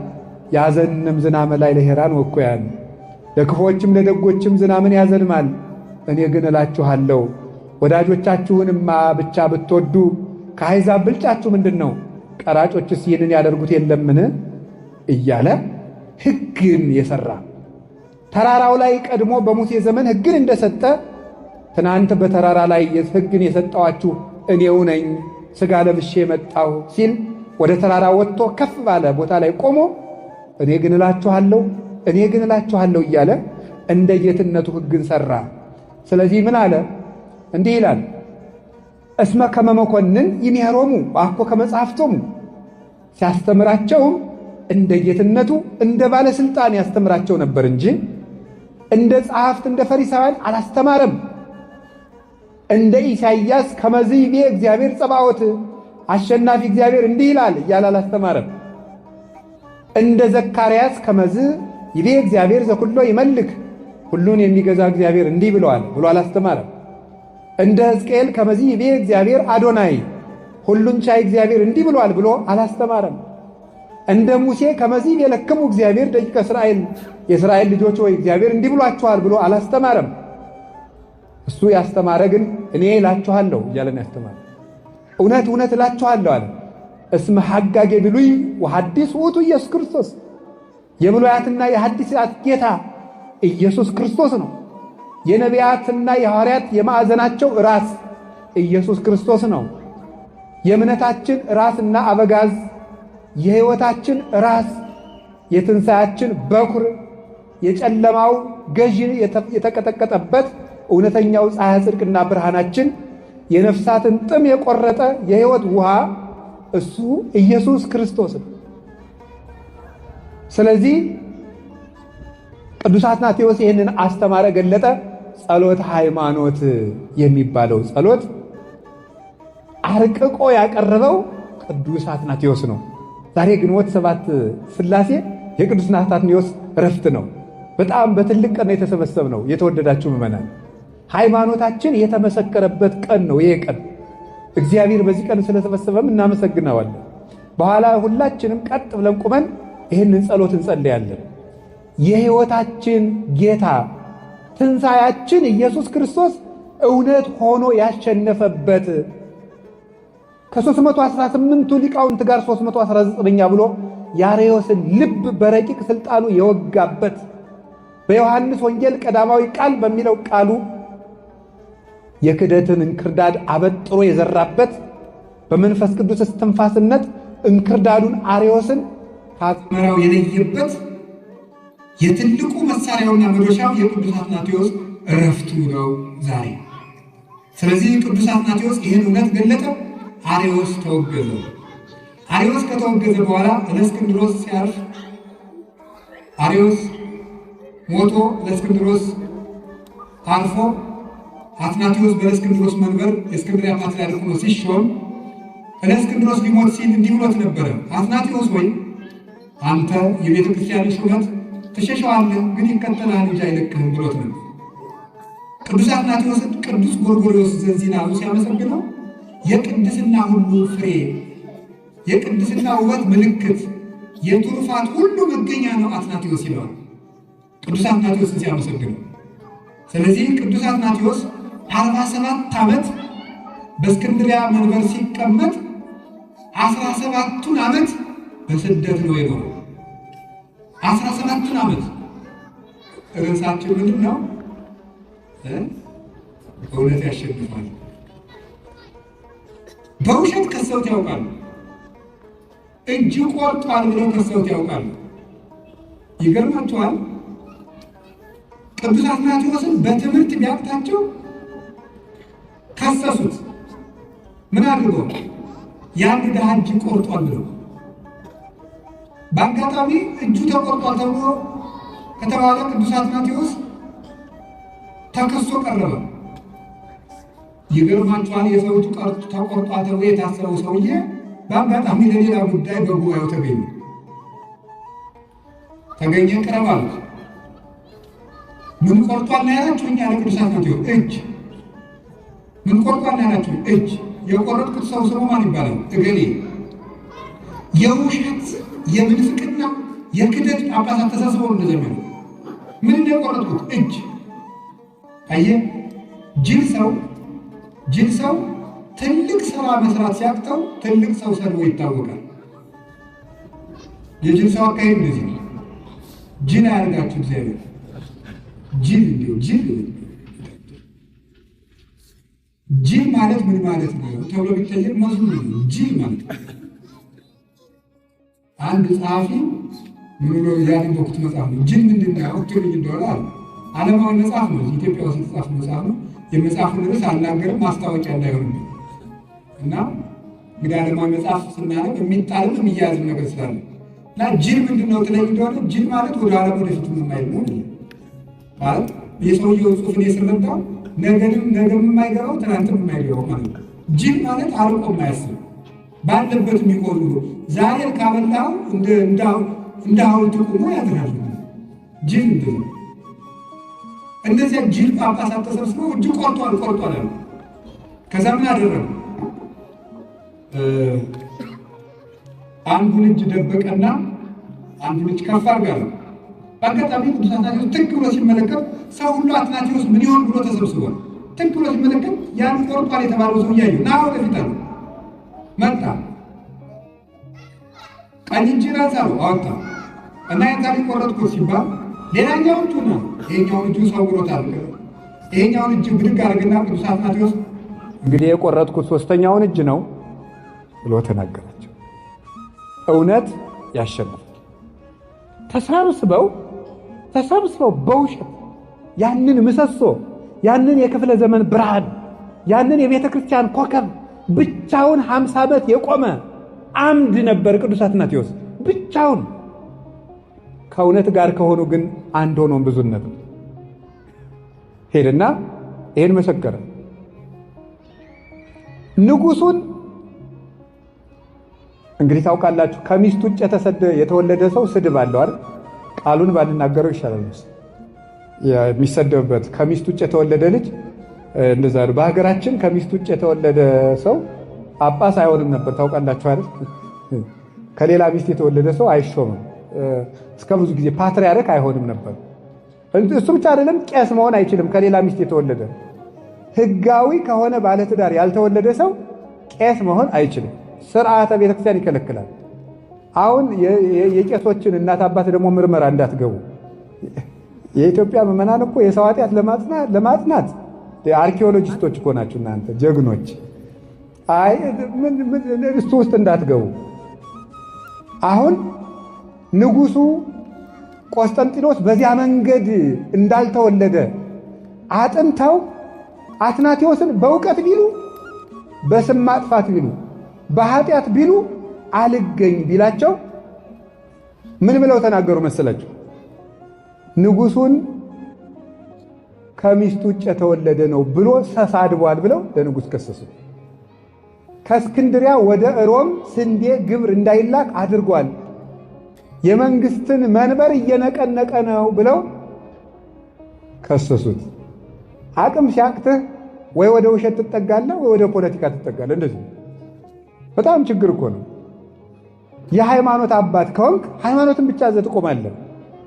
ያዘንም ዝናመ ላይ ለሄራን ወኩያን። ለክፎችም ለደጎችም ዝናምን ያዘንማል። እኔ ግን እላችኋለሁ ወዳጆቻችሁንማ ብቻ ብትወዱ ከአሕዛብ ብልጫችሁ ምንድን ነው? ቀራጮችስ ይህንን ያደርጉት የለምን? እያለ ሕግን የሠራ ተራራው ላይ ቀድሞ በሙሴ ዘመን ሕግን እንደሰጠ ትናንት በተራራ ላይ ሕግን የሰጠዋችሁ እኔው ነኝ ሥጋ ለብሼ መጣሁ ሲል ወደ ተራራ ወጥቶ ከፍ ባለ ቦታ ላይ ቆሞ እኔ ግን እላችኋለሁ እያለ እንደ ጌትነቱ ሕግን ሠራ። ስለዚህ ምን አለ? እንዲህ ይላል፣ እስመ ከመ መኮንን ይምሄሮሙ ወአኮ ከመ ጸሐፍቶሙ። ሲያስተምራቸውም እንደ ጌትነቱ እንደ ባለሥልጣን ያስተምራቸው ነበር እንጂ እንደ ጸሐፍት እንደ ፈሪሳውያን አላስተማረም። እንደ ኢሳይያስ ከመዝ ይቤ እግዚአብሔር ጸባዖት፣ አሸናፊ እግዚአብሔር እንዲህ ይላል እያለ አላስተማረም። እንደ ዘካርያስ ከመዝ ይቤ እግዚአብሔር ዘኩሎ ይመልክ፣ ሁሉን የሚገዛ እግዚአብሔር እንዲህ ብለዋል ብሎ አላስተማረም። እንደ ሕዝቅኤል ከመዝ ይቤ እግዚአብሔር አዶናይ፣ ሁሉን ቻይ እግዚአብሔር እንዲህ ብለዋል ብሎ አላስተማረም። እንደ ሙሴ ከመዝ ይቤ ለክሙ እግዚአብሔር ደቂቀ እስራኤል፣ የእስራኤል ልጆች ሆይ እግዚአብሔር እንዲህ ብሏችኋል ብሎ አላስተማረም። እሱ ያስተማረ ግን እኔ እላችኋለሁ እያለን ያስተማረ። እውነት እውነት እላችኋለሁ አለ። እስመ ሐጋጌ ብሉይ ወሐዲስ ውእቱ ኢየሱስ ክርስቶስ። የብሉያትና የሐዲሳት ጌታ ኢየሱስ ክርስቶስ ነው። የነቢያትና የሐዋርያት የማዕዘናቸው ራስ ኢየሱስ ክርስቶስ ነው። የእምነታችን ራስና አበጋዝ፣ የሕይወታችን ራስ፣ የትንሣያችን በኩር፣ የጨለማው ገዢ የተቀጠቀጠበት እውነተኛው ፀሐይ ጽድቅና ብርሃናችን፣ የነፍሳትን ጥም የቆረጠ የሕይወት ውሃ እሱ ኢየሱስ ክርስቶስ ነው። ስለዚህ ቅዱስ አትናቴዎስ ይህንን አስተማረ፣ ገለጠ። ጸሎት ሃይማኖት የሚባለው ጸሎት አርቅቆ ያቀረበው ቅዱስ አትናቴዎስ ነው። ዛሬ ግንቦት 7 ሥላሴ የቅዱስ አትናቴዎስ ዕረፍት ነው። በጣም በትልቅ ቀን የተሰበሰብነው የተወደዳችሁ ምዕመናን፣ ሃይማኖታችን የተመሰከረበት ቀን ነው። ይሄ ቀን እግዚአብሔር በዚህ ቀን ስለተሰበሰበም እናመሰግነዋለን። በኋላ ሁላችንም ቀጥ ብለን ቁመን ይህንን ጸሎት እንጸልያለን። የሕይወታችን ጌታ ትንሣኤያችን ኢየሱስ ክርስቶስ እውነት ሆኖ ያሸነፈበት ከ318ቱ ሊቃውንት ጋር 319ኛ ብሎ የአርዮስን ልብ በረቂቅ ሥልጣኑ የወጋበት በዮሐንስ ወንጌል ቀዳማዊ ቃል በሚለው ቃሉ የክደትን እንክርዳድ አበጥሮ የዘራበት በመንፈስ ቅዱስ እስትንፋስነት እንክርዳዱን አርዮስን ከአዝመራው የለየበት የትልቁ መሳሪያውና መዶሻው የቅዱስ አትናቴዎስ ዕረፍቱ ነው ዛሬ። ስለዚህ ቅዱስ አትናቴዎስ ይህን እውነት ገለጠ። አርዮስ ተወገዘ። አርዮስ ከተወገዘ በኋላ እለእስክንድሮስ ሲያርፍ አርዮስ ሞቶ እለእስክንድሮስ አርፎ አትናቴዎስ በእለእስክንድሮስ መንበር የእስክንድርያ ፓትርያርክ ሆኖ ሲሾም እለእስክንድሮስ ሊሞት ሲል እንዲህ ብሎት ነበረ። አትናቴዎስ ወይ አንተ የቤተ ክርስቲያን ሹመት ትሸሸዋለህ፣ ግን ይከተልሃል እንጂ አይለቅህም ብሎት ነበር። ቅዱስ አትናቴዎስን ቅዱስ ጎርጎርዮስ ዘንዚናዙ ሲያመሰግነው የቅድስና ሁሉ ፍሬ፣ የቅድስና ውበት ምልክት፣ የትሩፋት ሁሉ መገኛ ነው አትናቴዎስ ይለዋል ቅዱስ አትናቴዎስን ሲያመሰግነው። ስለዚህ ቅዱስ አትናቴዎስ 47 ዓመት በእስክንድርያ መንበር ሲቀመጥ 17ቱን ዓመት በስደት ነው የኖረው። 17ቱን ዓመት። ርዕሳችን ምንድን ነው? እውነት ያሸንፋል። በውሸት ከሰውት ያውቃሉ። እጅ ቆርጧል ብለው ከሰውት ያውቃሉ። ይገርማቸዋል። ቅዱስ አትናቴዎስን በትምህርት ቢያቅታቸው ከሰሱት። ምን አድርጎ? ያን ድሃ እጅ ቆርጧል ብለው። በአጋጣሚ እጁ ተቆርጧል ተብሎ ከተባለ ቅዱስ አትናቴዎስ ተከሶ ቀረበ። ይገርማቸዋል። የሰው እጁ ተቆርጧል ተብሎ የታሰረው ሰውዬ በአጋጣሚ ለሌላ ጉዳይ በጉባኤው ተገኘ። ቅረብ አሉት። ምን ቆርጧል ነው ያላችሁኝ? ያለ ቅዱስ አትናቴዎስ እጅ። ምን ቆርጧል ነው ያላችሁኝ? እጅ። የቆረጥኩት ሰው ስሙ ማን ይባላል? እገሌ። የውሸት የምንፍቅና የክደት ጳጳሳት ተሰብስበው እንደዘመኑ ምን እንደቆረጥኩት? እጅ። አየህ፣ ጅል ሰው ትልቅ ስራ መስራት ሲያቅተው ትልቅ ሰው ሰርቦ ይታወቃል። የጅል ሰው አካሄድ እንደዚህ ነው። ጅል አያርጋችሁ እግዚአብሔር። ጅል ማለት ምን ማለት ነው ተብሎ ቢጠየቅ መዝሙር ነው። ጅል ማለት አንድ ጸሐፊ ምን ብሎ ያነበብኩት መጽሐፍ ነው። ጅል ምንድን ነው ትሉኝ እንደሆነ አለ። ዓለማዊ መጽሐፍ ነው። ኢትዮጵያ ውስጥ የተጻፈ መጽሐፍ ነው። የመጽሐፉን ርዕስ አልናገርም ማስታወቂያ እንዳይሆን እና እንግዲህ ዓለማዊ መጽሐፍ ስናነብ የሚጣልም የሚያዝም ነገር ስላለ እና ጅል ምንድን ነው ትለኝ እንደሆነ ጅል ማለት ወደ ኋላ ወደፊት የማይል ነው ማለት የሰውየው ጽሑፍን የስረዳው ነገም የማይገባው ትናንትም የማይገባው ማለት ነው። ጅል ማለት አርቆ የማያስብ ባለበት የሚቆሉ ዛሬ ካበላው እንደ ሐውልት ቁሞ ያድራል። ጅል እንደዚህ ነው። እነዚያ ጅል ጳጳሳት ተሰብስበው እጅ ቆርጧል አሉ። ከዛ ምን አደረገ? አንዱን እጅ ደበቀና አንዱን እጅ ከፍ አድርጋለሁ። በአጋጣሚ ቅዱስ አትናቴዎስ ትክ ብሎ ሲመለከት ሰው ሁሉ አትናቴዎስ ምን ይሆን ብሎ ተሰብስቧል። ትክ ብሎ ሲመለከት ያን ቆርጧል የተባለው ሰው እያየው ና ወደፊት አለ። መጣ። ቀኝ እጅን አንሳው አወጣ እና የታሪክ ቆረጥኩት ሲባል ሌላኛው እጁ ነው። ይሄኛውን እጁ ሰውሮታል። ይሄኛውን እጅ ብድግ አድርግና ቅዱስ አትናቴዎስ እንግዲህ የቆረጥኩት ሶስተኛውን እጅ ነው ብሎ ተናገራቸው። እውነት ያሸንፋል። ተሰብስበው በውሸት ያንን ምሰሶ፣ ያንን የክፍለ ዘመን ብርሃን፣ ያንን የቤተ ክርስቲያን ኮከብ ብቻውን 50 ዓመት የቆመ አምድ ነበር ቅዱስ አትናቴዎስ ብቻውን። ከእውነት ጋር ከሆኑ ግን አንድ ሆኖም ብዙነት ነው። ሄድና ይሄን መሰከረ። ንጉሱን እንግዲህ ታውቃላችሁ፣ ከሚስት ውጭ የተወለደ ሰው ስድብ አለው አይደል? ቃሉን ባንናገረው ይሻላል። የሚሰደብበት ከሚስት ውጭ የተወለደ ልጅ እንደዛ ነው። በሀገራችን ከሚስት ውጭ የተወለደ ሰው ጳጳስ አይሆንም ነበር። ታውቃላችሁ አይደል? ከሌላ ሚስት የተወለደ ሰው አይሾምም። እስከ ብዙ ጊዜ ፓትርያርክ አይሆንም ነበር። እሱ ብቻ አይደለም፣ ቄስ መሆን አይችልም። ከሌላ ሚስት የተወለደ ሕጋዊ ከሆነ ባለትዳር ያልተወለደ ሰው ቄስ መሆን አይችልም። ስርዓተ ቤተክርስቲያን ይከለክላል። አሁን የቄሶችን እናት አባት ደግሞ ምርመራ እንዳትገቡ። የኢትዮጵያ ምዕመናን እኮ የሰው ኃጢአት ለማጥናት አርኪኦሎጂስቶች እኮ ናችሁ እናንተ ጀግኖች። አይ እሱ ውስጥ እንዳትገቡ። አሁን ንጉሱ ቆስጠንጢኖስ በዚያ መንገድ እንዳልተወለደ አጥንተው አትናቴዎስን በእውቀት ቢሉ በስም ማጥፋት ቢሉ በኃጢአት ቢሉ አልገኝ ቢላቸው ምን ብለው ተናገሩ መሰላችሁ? ንጉሱን ከሚስቱ ውጭ የተወለደ ነው ብሎ ተሳድቧል ብለው ለንጉስ ከሰሱ። ከእስክንድሪያ ወደ ሮም ስንዴ ግብር እንዳይላክ አድርጓል፣ የመንግስትን መንበር እየነቀነቀ ነው ብለው ከሰሱት። አቅም ሲያቅትህ ወይ ወደ ውሸት ትጠጋለህ ወይ ወደ ፖለቲካ ትጠጋለህ። እንደዚህ በጣም ችግር እኮ ነው። የሃይማኖት አባት ከሆንክ ሃይማኖትን ብቻ ይዘህ ትቆማለህ።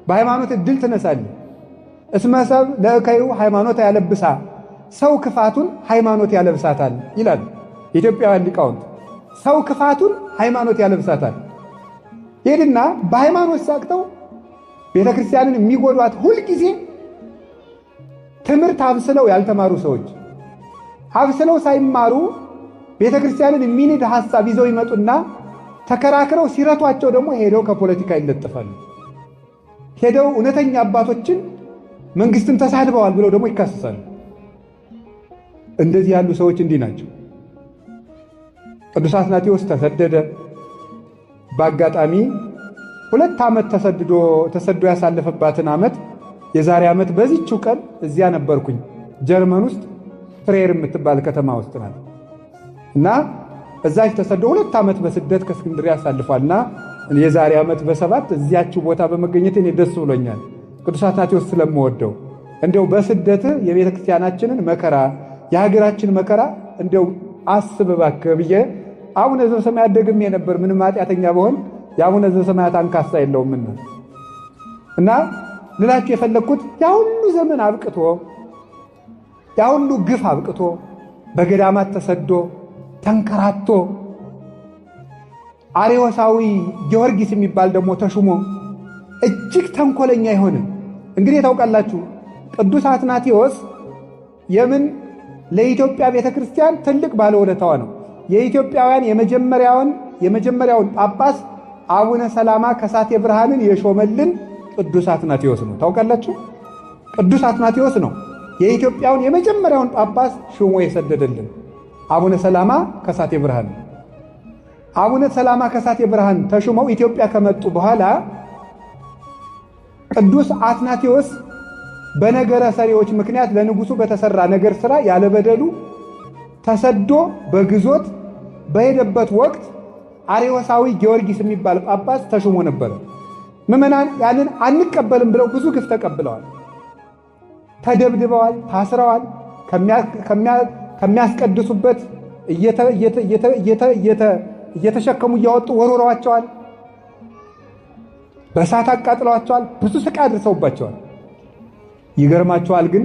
በሃይማኖት እድል ትነሳለህ። እስመ ሰብእ ለእከዩ ሃይማኖት ያለብሳ፣ ሰው ክፋቱን ሃይማኖት ያለብሳታል ይላል የኢትዮጵያውያን ሊቃውንት። ሰው ክፋቱን ሃይማኖት ያለብሳታል። ሄድና በሃይማኖት ሳቅተው ቤተ ክርስቲያንን የሚጎዷት ሁልጊዜ ትምህርት አብስለው ያልተማሩ ሰዎች አብስለው ሳይማሩ ቤተ ክርስቲያንን የሚንድ ሐሳብ ይዘው ይመጡና ተከራክረው ሲረቷቸው ደግሞ ሄደው ከፖለቲካ ይለጥፋሉ። ሄደው እውነተኛ አባቶችን መንግስትን ተሳድበዋል ብለው ደግሞ ይካሰሳሉ። እንደዚህ ያሉ ሰዎች እንዲህ ናቸው። ቅዱስ አትናቴዎስ ተሰደደ። በአጋጣሚ 2 ዓመት ተሰዶ ያሳለፈባትን ዓመት የዛሬ ዓመት በዚህችው ቀን እዚያ ነበርኩኝ። ጀርመን ውስጥ ፍሬር የምትባል ከተማ ውስጥ ናት እና እዛች ተሰዶ 2 ዓመት በስደት ከእስክንድርያ ያሳልፏልና የዛሬ ዓመት በ7 እዚያችው ቦታ በመገኘት እኔ ደስ ብሎኛል። ቅዱስ አትናቴዎስ ስለምወደው እንደው በስደት የቤተ ክርስቲያናችንን መከራ የሀገራችን መከራ እንደው አስብ እባክህ ብዬ አቡነ ዘበሰማያት ደግሜ ነበር። ምንም ኃጢአተኛ በሆን የአቡነ ዘበሰማያት አንካሳ የለውምና እና ልላችሁ የፈለግኩት ያ ሁሉ ዘመን አብቅቶ ያ ሁሉ ግፍ አብቅቶ በገዳማት ተሰዶ ተንከራቶ አርዮሳዊ ጊዮርጊስ የሚባል ደግሞ ተሹሞ እጅግ ተንኮለኛ የሆነ እንግዲህ ታውቃላችሁ፣ ቅዱስ አትናቴዎስ የምን ለኢትዮጵያ ቤተክርስቲያን ትልቅ ባለውለታዋ ነው። የኢትዮጵያውያን የመጀመሪያውን ጳጳስ አቡነ ሰላማ ከሳቴ ብርሃንን የሾመልን ቅዱስ አትናቴዎስ ነው። ታውቃላችሁ፣ ቅዱስ አትናቴዎስ ነው የኢትዮጵያውን የመጀመሪያውን ጳጳስ ሾሞ የሰደደልን አቡነ ሰላማ ከሳቴ ብርሃን። አቡነ ሰላማ ከሳቴ ብርሃን ተሹመው ኢትዮጵያ ከመጡ በኋላ ቅዱስ አትናቴዎስ በነገረ ሰሪዎች ምክንያት ለንጉሱ በተሰራ ነገር ሥራ ያለበደሉ ተሰዶ በግዞት በሄደበት ወቅት አርዮሳዊ ጊዮርጊስ የሚባል ጳጳስ ተሹሞ ነበር። ምዕመናን ያንን አንቀበልም ብለው ብዙ ግፍ ተቀብለዋል። ተደብድበዋል፣ ታስረዋል። ከሚያስቀድሱበት እየተሸከሙ እያወጡ ወርውረዋቸዋል። በእሳት አቃጥለዋቸዋል። ብዙ ስቃይ አድርሰውባቸዋል። ይገርማቸዋል። ግን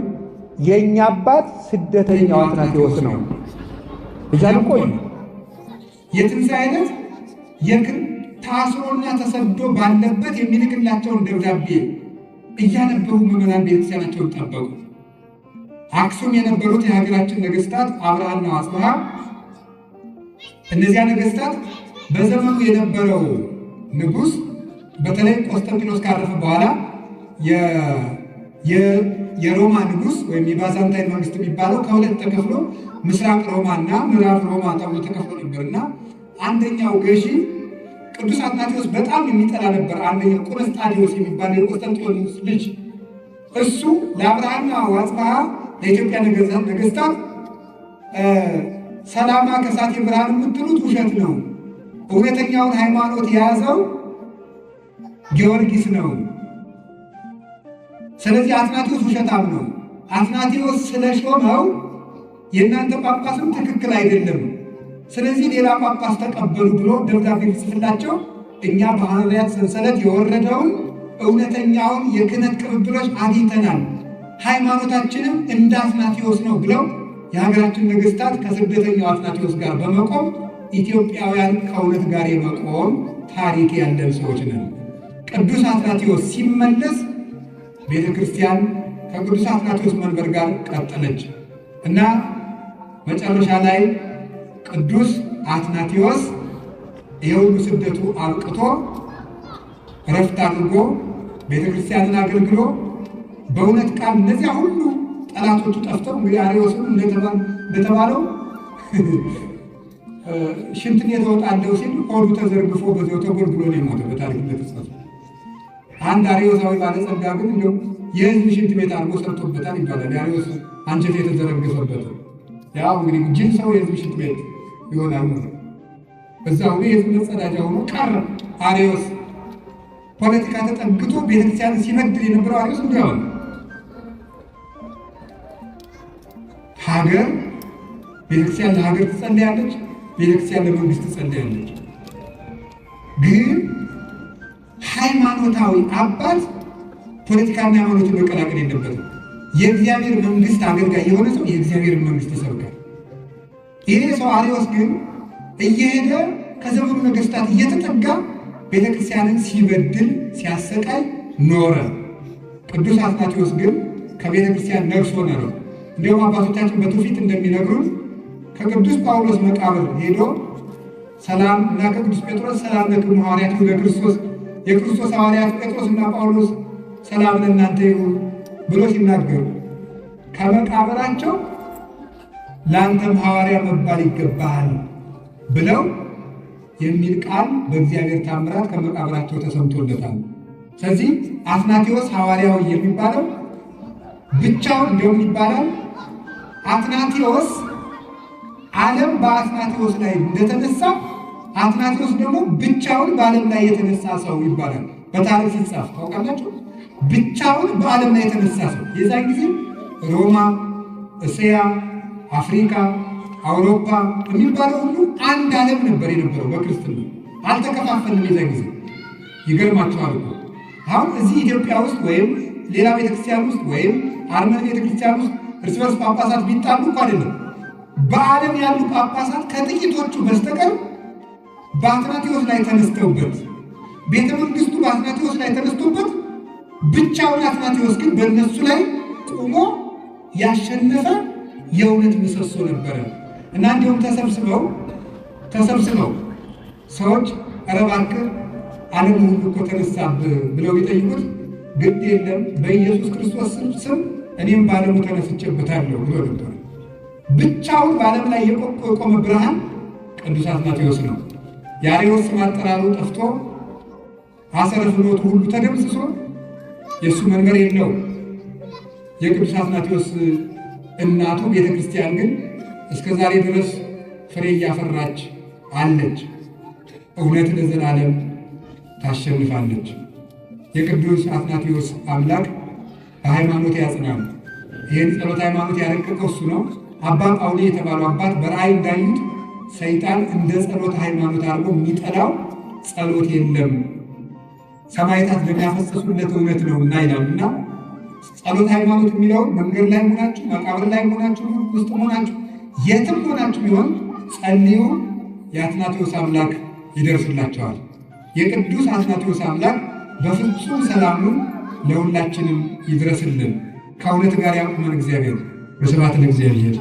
የእኛ አባት ስደተኛው አትናቴዎስ ነው እያሉ ቆዩ። የትንሣኤ ዕለት ታስሮና ተሰዶ ባለበት የሚልክላቸውን ደብዳቤ እያነበቡ ምዕመናን ቤተክርስቲያናቸውን ጠበቁ። አክሱም የነበሩት የሀገራችን ነገሥታት አብርሃና አጽብሃ፣ እነዚያ ነገሥታት በዘመኑ የነበረው ንጉሥ በተለይ ቆስጠንጢኖስ ካረፈ በኋላ የሮማ ንጉሥ ወይም የባዛንታይን መንግስት የሚባለው ከሁለት ተከፍሎ ምስራቅ ሮማ እና ምዕራብ ሮማ ተብሎ ተከፍሎ ነበርና አንደኛው ገዢ ቅዱስ አትናቴዎስ በጣም የሚጠላ ነበር። አንደኛው ቆስጣዲዮስ የሚባለው የቆስጠንጢኖስ ልጅ እሱ ለአብርሃና ወአጽብሃ ለኢትዮጵያ ነገሥታት ሰላማ ከሳቴ ብርሃን የምትሉት ውሸት ነው፣ እውነተኛውን ሃይማኖት የያዘው ጊዮርጊስ ነው። ስለዚህ አትናቴዎስ ውሸታም ነው። አትናቴዎስ ስለሾመው የእናንተ ጳጳስም ትክክል አይደለም፣ ስለዚህ ሌላ ጳጳስ ተቀበሉ ብሎ ደብዳቤ ጽፍላቸው እኛ በሐዋርያት ሰንሰለት የወረደውን እውነተኛውን የክህነት ቅብብሎች አግኝተናል፣ ሃይማኖታችንም እንደ አትናቴዎስ ነው ብለው የሀገራችን ነገሥታት ከስደተኛው አትናቴዎስ ጋር በመቆም ኢትዮጵያውያን ከእውነት ጋር የመቆም ታሪክ ያለን ሰዎች ነን። ቅዱስ አትናቴዎስ ሲመለስ ቤተ ክርስቲያን ከቅዱስ አትናቴዎስ መንበር ጋር ቀጠለች እና መጨረሻ ላይ ቅዱስ አትናቴዎስ የሁሉ ስደቱ አብቅቶ ረፍት አድርጎ ቤተ ክርስቲያንን አገልግሎ በእውነት ቃል እነዚያ ሁሉ ጠላቶቹ ጠፍተው እንግዲህ አርዮስም እንደተባለው ሽንት ቤት እወጣለሁ ሲል ሆዱ ተዘርግፎ በዚያው ተጎልጉሎ ነው የሞተው። በታሪክ እንደተጻፈ አንድ አርዮሳዊ ባለጸጋ ግን እንደው የህዝብ ሽንት ቤት አድርጎ ሰርቶበታል ይባላል። የአርዮስ አንጀት የተዘረገፈበት ያው እንግዲህ ጅል ሰው የህዝብ ሽንት ቤት ይሆናል ማለት በዛው የህዝብ መጸዳጃ ሆኖ ቀረ። አርዮስ ፖለቲካ ተጠግቶ ቤተክርስቲያን ሲመድል የነበረው አርዮስ እንዲያው ሀገር ቤተክርስቲያን ለሀገር ትጸልያለች፣ ቤተክርስቲያን ለመንግስት ትጸልያለች። ግን ሃይማኖታዊ አባት ፖለቲካና ሃይማኖትን መቀላቀል የለበትም። የእግዚአብሔር መንግስት አገልጋይ የሆነ ሰው የእግዚአብሔር መንግስት ይሰብካል። ይሄ ሰው አርዮስ ግን እየሄደ ከዘመኑ ነገስታት እየተጠጋ ቤተክርስቲያንን ሲበድል ሲያሰቃይ ኖረ። ቅዱስ አትናቴዎስ ግን ከቤተክርስቲያን ነግሶ ኖረ። እንዲሁም አባቶቻችን በትውፊት እንደሚነግሩን ከቅዱስ ጳውሎስ መቃብር ሄዶ ሰላም እና ከቅዱስ ጴጥሮስ ሰላም ለክሙ ሐዋርያት ለክርስቶስ የክርስቶስ ሐዋርያት ጴጥሮስና ጳውሎስ ሰላም ለእናንተ ይሁን ብሎ ሲናገሩ ከመቃብራቸው ለአንተም ሐዋርያ መባል ይገባሃል ብለው የሚል ቃል በእግዚአብሔር ታምራት ከመቃብራቸው ተሰምቶለታል። ስለዚህ አትናቴዎስ ሐዋርያዊ የሚባለው ብቻውን እንደውም ይባላል አትናቴዎስ ዓለም በአትናቴዎስ ላይ እንደተነሳ አትናቴዎስ ደግሞ ብቻውን በዓለም ላይ የተነሳ ሰው ይባላል። በታሪክ ሲጻፍ ታውቃላችሁ። ብቻውን በዓለም ላይ የተነሳ ሰው የዛን ጊዜ ሮማ፣ እስያ፣ አፍሪካ፣ አውሮፓ የሚባለው ሁሉ አንድ ዓለም ነበር የነበረው። በክርስትና አልተከፋፈልም። የዛን ጊዜ ይገርማችኋል እኮ አሁን እዚህ ኢትዮጵያ ውስጥ ወይም ሌላ ቤተክርስቲያን ውስጥ ወይም አርመን ቤተክርስቲያን ውስጥ እርስ በርስ ጳጳሳት ቢጣሉ እኮ አይደለም። በዓለም ያሉ ጳጳሳት ከጥቂቶቹ በስተቀር በአትናቴዎስ ላይ ተነስተውበት ቤተ መንግስቱ በአትናቴዎስ ላይ ተነስቶበት ብቻውን አትናቴዎስ ግን በእነሱ ላይ ቆሞ ያሸነፈ የእውነት ምሰሶ ነበረ እና እንዲሁም ተሰብስበው ሰዎች ኧረ እባክህ ዓለም ሁሉ እኮ ተነሳብህ ብለው ይጠይቁት፣ ግድ የለም በኢየሱስ ክርስቶስ ስም እኔም በዓለሙ ተነስቼበታለሁ ብሎ ነበር። ብቻውን በዓለም ላይ የቆመ ብርሃን ቅዱስ አትናቴዎስ ነው። የአርዮስ ስም አጠራሩ ጠፍቶ አሰረ ፍኖቱ ሁሉ ተደምስሶ የእሱ መንበር የለው። የቅዱስ አትናቴዎስ እናቱ ቤተ ክርስቲያን ግን እስከ ዛሬ ድረስ ፍሬ እያፈራች አለች። እውነት ለዘላለም ታሸንፋለች። የቅዱስ አትናቴዎስ አምላክ በሃይማኖት ያጽናል። ይህን ጸሎት ሃይማኖት ያረቀቀው እሱ ነው። አባ ጳውሊ የተባለው አባት በራእይ እንዳዩት ሰይጣን እንደ ጸሎት ሃይማኖት አድርጎ የሚጠላው ጸሎት የለም፣ ሰማዕታት ለሚያፈሰሱለት እውነት ነው እና ይላሉና ጸሎት ሃይማኖት የሚለውን መንገድ ላይ ሆናችሁ፣ መቃብር ላይ ሆናችሁ፣ ውስጥ ሆናችሁ፣ የትም ሆናችሁ ቢሆን ጸልዩ፣ የአትናቴዎስ አምላክ ይደርስላቸዋል። የቅዱስ አትናቴዎስ አምላክ በፍጹም ሰላሙን ለሁላችንም ይድረስልን። ከእውነት ጋር ያቁመን እግዚአብሔር። በስብሐት ለእግዚአብሔር።